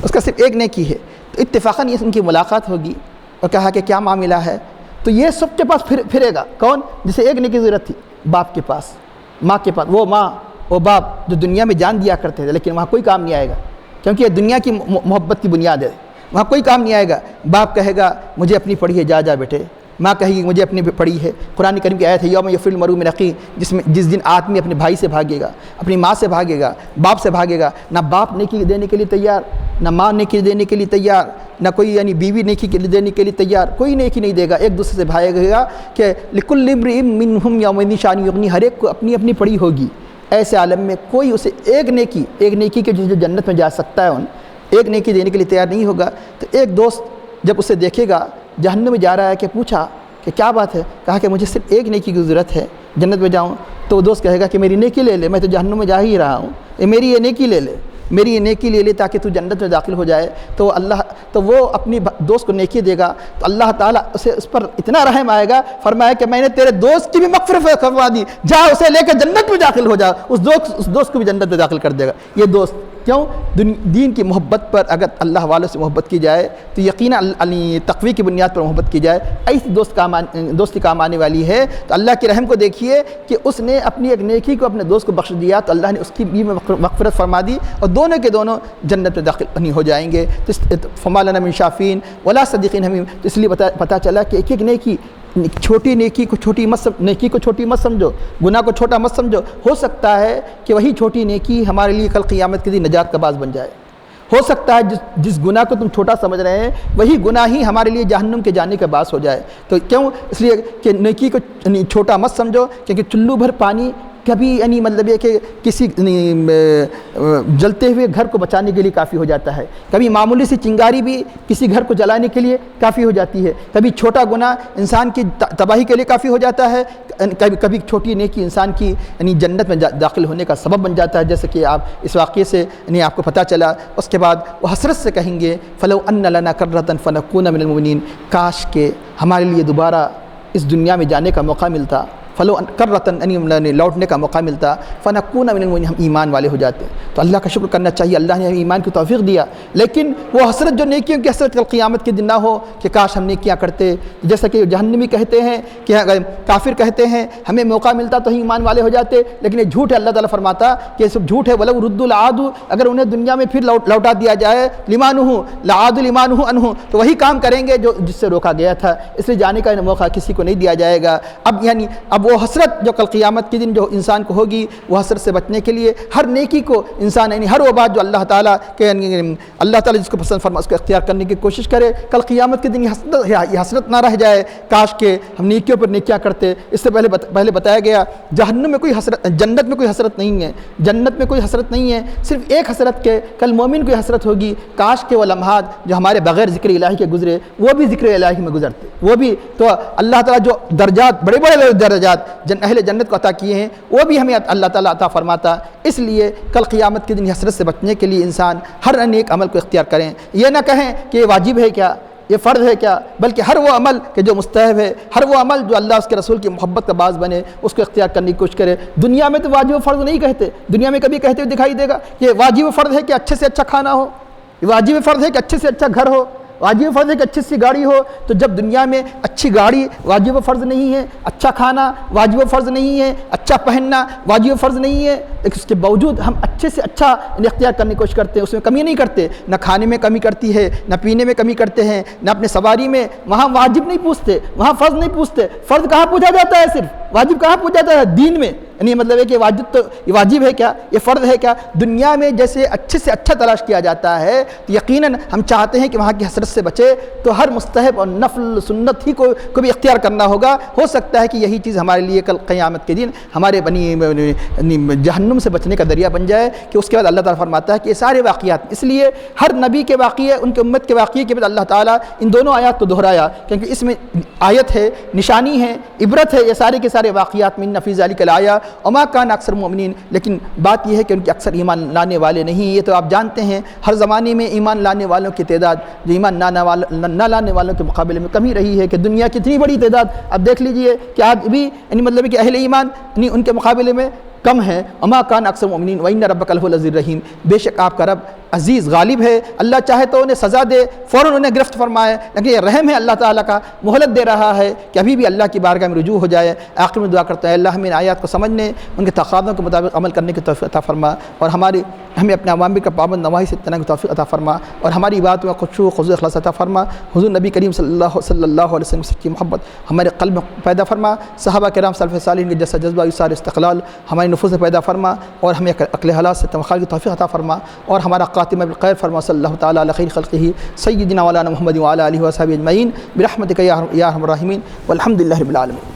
اس کا صرف ایک نیکی ہے، تو اتفاقاً ان کی ملاقات ہوگی اور کہا کہ کیا معاملہ ہے. تو یہ سب کے پاس پھرے گا. کون؟ جسے ایک نیکی کی ضرورت تھی، باپ کے پاس، ماں کے پاس. وہ ماں وہ باپ جو دنیا میں جان دیا کرتے تھے لیکن وہاں کوئی کام نہیں آئے گا، کیونکہ یہ دنیا کی محبت کی بنیاد ہے، وہاں کوئی کام نہیں آئے گا. باپ کہے گا مجھے اپنی پڑھی ہے، جا بیٹے. ماں کہے گی مجھے اپنی پڑھی ہے. قرآن کریم کی آیت ہے یوم یفر المرء من اخیہ، جس دن آدمی اپنے بھائی سے بھاگے گا، اپنی ماں سے بھاگے گا، باپ سے بھاگے گا. نہ باپ نیکی دینے کے لیے تیار، نہ ماں نیکی دینے کے لیے تیار، نہ کوئی یعنی بیوی نیکی دینے کے لیے تیار، کوئی نیکی نہیں دے گا. ایک دوسرے سے بھاگے گا کہ لکل امرئ منہم یومئذ شأن یغنیہ، ہر ایک کو اپنی اپنی پڑھی ہوگی. ایسے عالم میں کوئی اسے ایک نیکی کے جو جنت میں جا سکتا ہے ایک نیکی دینے کے لیے تیار نہیں ہوگا. تو ایک دوست جب اسے دیکھے گا جہنم میں جا رہا ہے کہ پوچھا کہ کیا بات ہے؟ کہا کہ مجھے صرف ایک نیکی کی ضرورت ہے جنت میں جاؤں. تو وہ دوست کہے گا کہ میری نیکی لے لے، میں تو جہنم میں جا ہی رہا ہوں، میری یہ نیکی لے لے، میری یہ نیکی لے لے تاکہ تو جنت میں داخل ہو جائے. تو وہ اپنی دوست کو نیکی دے گا تو اللہ تعالیٰ اسے اس پر اتنا رحم آئے گا، فرمایا کہ میں نے تیرے دوست کی بھی مغفرت کروا دی، جا اسے لے کر جنت میں داخل ہو جا. اس دوست کو بھی جنت میں داخل کر دے گا. یہ دوست کیوں؟ دین کی محبت پر اگر اللہ والوں سے محبت کی جائے تو یقیناً تقوی کی بنیاد پر محبت کی جائے ایسی دوستی کام آنے والی ہے. تو اللہ کے رحم کو دیکھیے کہ اس نے اپنی ایک نیکی کو اپنے دوست کو بخش دیا تو اللہ نے اس کی بھی مغفرت فرما دی اور دونوں کے دونوں جنت میں داخل ہو جائیں گے. فما لنا من شافین ولا صدیقین حمیم. تو اس لیے پتہ چلا کہ ایک نیکی، چھوٹی نیکی کو چھوٹی مت سمجھو، گناہ کو چھوٹا مت سمجھو. ہو سکتا ہے کہ وہی چھوٹی نیکی ہمارے لیے کل قیامت کے دن نجات کا باعث بن جائے. ہو سکتا ہے جس گناہ کو تم چھوٹا سمجھ رہے ہیں وہی گناہ ہی ہمارے لیے جہنم کے جانے کا باعث ہو جائے. تو کیوں؟ اس لیے کہ نیکی کو چھوٹا مت سمجھو، کیونکہ چلو بھر پانی کبھی مطلب یہ کہ کسی جلتے ہوئے گھر کو بچانے کے لیے کافی ہو جاتا ہے. کبھی معمولی سی چنگاری بھی کسی گھر کو جلانے کے لیے کافی ہو جاتی ہے. کبھی چھوٹا گناہ انسان کی تباہی کے لیے کافی ہو جاتا ہے. کبھی چھوٹی نیکی انسان کی جنت میں داخل ہونے کا سبب بن جاتا ہے. جیسے کہ آپ اس واقعے سے آپ کو پتہ چلا. اس کے بعد وہ حسرت سے کہیں گے فلو ان لنا کرۃ فنکون من المؤمنین، کاش کہ ہمارے لیے دوبارہ اس دنیا میں جانے کا موقع ملتا، فلو کرۃن لوٹنے کا موقع ملتا، فنکون من المؤمنین، ہم ایمان والے ہو جاتے. تو اللہ کا شکر کرنا چاہیے، اللہ نے ہمیں ایمان کی توفیق دیا. لیکن وہ حسرت جو نیکیوں کی حسرت کل قیامت کے دن نہ ہو کہ کاش ہم نیکیاں کرتے. جیسا کہ جہنمی کہتے ہیں کہ کافر کہتے ہیں ہمیں موقع ملتا تو ہم ایمان والے ہو جاتے، لیکن یہ جھوٹ ہے. اللہ تعالیٰ فرماتا کہ یہ سب جھوٹ ہے. ولو ردوا لعادوا، اگر انہیں دنیا میں پھر لوٹا دیا جائے لمانہ لعادوا لمانہ عنہ، تو وہی کام کریں گے جس سے روکا گیا تھا. اس لیے جانے کا موقع کسی کو نہیں دیا جائے گا. اب وہ حسرت جو کل قیامت کے دن جو انسان کو ہوگی، وہ حسرت سے بچنے کے لیے ہر نیکی کو انسان ہر وہ بات جو اللہ تعالیٰ کے اللہ تعالیٰ جس کو پسند فرما اس کو اختیار کرنے کی کوشش کرے. کل قیامت کے دن یہ حسرت نہ رہ جائے کاش کہ ہم نیکیوں پر نیکیاں کرتے. اس سے پہلے بتایا گیا جہنم میں کوئی حسرت، جنت میں کوئی حسرت نہیں ہے. جنت میں کوئی حسرت نہیں ہے، صرف ایک حسرت کے کل مومن کو حسرت ہوگی کاش کہ وہ لمحات جو ہمارے بغیر ذکر الہی کے گزرے وہ بھی ذکر الہی میں گزرتے. وہ بھی تو اللہ تعالیٰ جو درجات بڑے بڑے درجات اہل جنت کو عطا کیے ہیں وہ بھی ہمیں اللہ تعالیٰ عطا فرماتا. اس لیے کل قیامت کے دن حسرت سے بچنے کے لیے انسان ہر نیک عمل کو اختیار کریں. یہ نہ کہیں کہ یہ واجب ہے کیا، یہ فرض ہے کیا، بلکہ ہر وہ عمل کہ جو مستحب ہے، ہر وہ عمل جو اللہ اس کے رسول کی محبت کا باعث بنے اس کو اختیار کرنے کی کوشش کرے. دنیا میں تو واجب و فرض نہیں کہتے، دنیا میں کبھی کہتے ہوئے دکھائی دے گا کہ واجب و فرض ہے کہ اچھے سے اچھا کھانا ہو، واجب و فرض ہے کہ اچھے سے اچھا گھر ہو، واجب فرض ہے کہ اچھی سی گاڑی ہو، تو جب دنیا میں اچھی گاڑی واجب فرض نہیں ہے، اچھا کھانا واجب فرض نہیں ہے، اچھا پہننا واجب فرض نہیں ہے، لیکن اس کے باوجود ہم اچھے سے اچھا اختیار کرنے کی کوشش کرتے ہیں، اس میں کمی نہیں کرتے، نہ کھانے میں کمی کرتی ہے، نہ پینے میں کمی کرتے ہیں، نہ اپنے سواری میں، وہاں واجب نہیں پوچھتے، وہاں فرض نہیں پوچھتے، فرض کہاں پوچھا جاتا ہے، صرف واجب کہاں پوچھا جاتا ہے؟ دین میں، یعنی مطلب ہے کہ یہ واجب ہے کیا، یہ فرض ہے کیا؟ دنیا میں جیسے اچھے سے اچھا تلاش کیا جاتا ہے، تو یقیناً ہم چاہتے ہیں کہ وہاں کی حسرت سے بچے، تو ہر مستحب اور نفل سنت ہی کو بھی اختیار کرنا ہوگا۔ ہو سکتا ہے کہ یہی چیز ہمارے لیے کل قیامت کے دن ہمارے جہنم سے بچنے کا ذریعہ بن جائے، کہ اس کے بعد اللہ تعالیٰ فرماتا ہے کہ یہ سارے واقعات، اس لیے ہر نبی کے واقعے، ان کے امت کے واقعے کے بعد اللہ تعالیٰ ان دونوں آیات کو دہرایا، کیونکہ اس میں آیت ہے، نشانی ہے، عبرت ہے، یہ سارے کے سارے واقعات من فی ذلک الآیہ وما کان اکثر مومنین، لیکن بات یہ ہے کہ ان کے اکثر ایمان لانے والے نہیں۔ یہ تو آپ جانتے ہیں ہر زمانے میں ایمان لانے والوں کی تعداد جو ایمان نہ لانے والوں کے مقابلے میں کمی رہی ہے، کہ دنیا کی اتنی بڑی تعداد اب دیکھ لیجئے کہ آج بھی یعنی مطلب کہ اہل ایمان ان کے مقابلے میں کم ہے۔ وما کان اکثر مومنین وان ربک لہو العزیز الرحیم، بے شک آپ کا رب عزیز غالب ہے، اللہ چاہے تو انہیں سزا دے، فوراً انہیں گرفت فرمائے، لیکن یہ رحم ہے اللہ تعالیٰ کا، مہلت دے رہا ہے کہ ابھی بھی اللہ کی بارگاہ میں رجوع ہو جائے۔ آخر میں دعا کرتا ہے اللہ ہمیں ان آیات کو سمجھنے، ان کے تقاضوں کے مطابق عمل کرنے کی توفیق عطا فرما، اور ہمیں اپنے اوامر کا پابند نواہی سے اتنا کی توفیق عطا فرما، اور ہماری بات میں خشوع خضوع اخلاص عطا فرما۔ حضور نبی کریم صلی اللہ علیہ وسلم کی محبت ہمارے قلب میں پیدا فرما، صحابہ کرام سلف صالحین کے جیسا جذبہ اثار استقلال ہمارے نفوس میں پیدا فرما، اور ہمیں عقل حلال سے تمخال کی توفیق عطا فرما، اور ہمارا خاتمہ بالخیر فرما۔ صلی اللہ تعالیٰ علی خیر خلقہ سیدنا مولانا محمد وعلی آلہ وصحبہ اجمعین برحمتک یا ارحم الراحمین والحمد للہ رب العالمین۔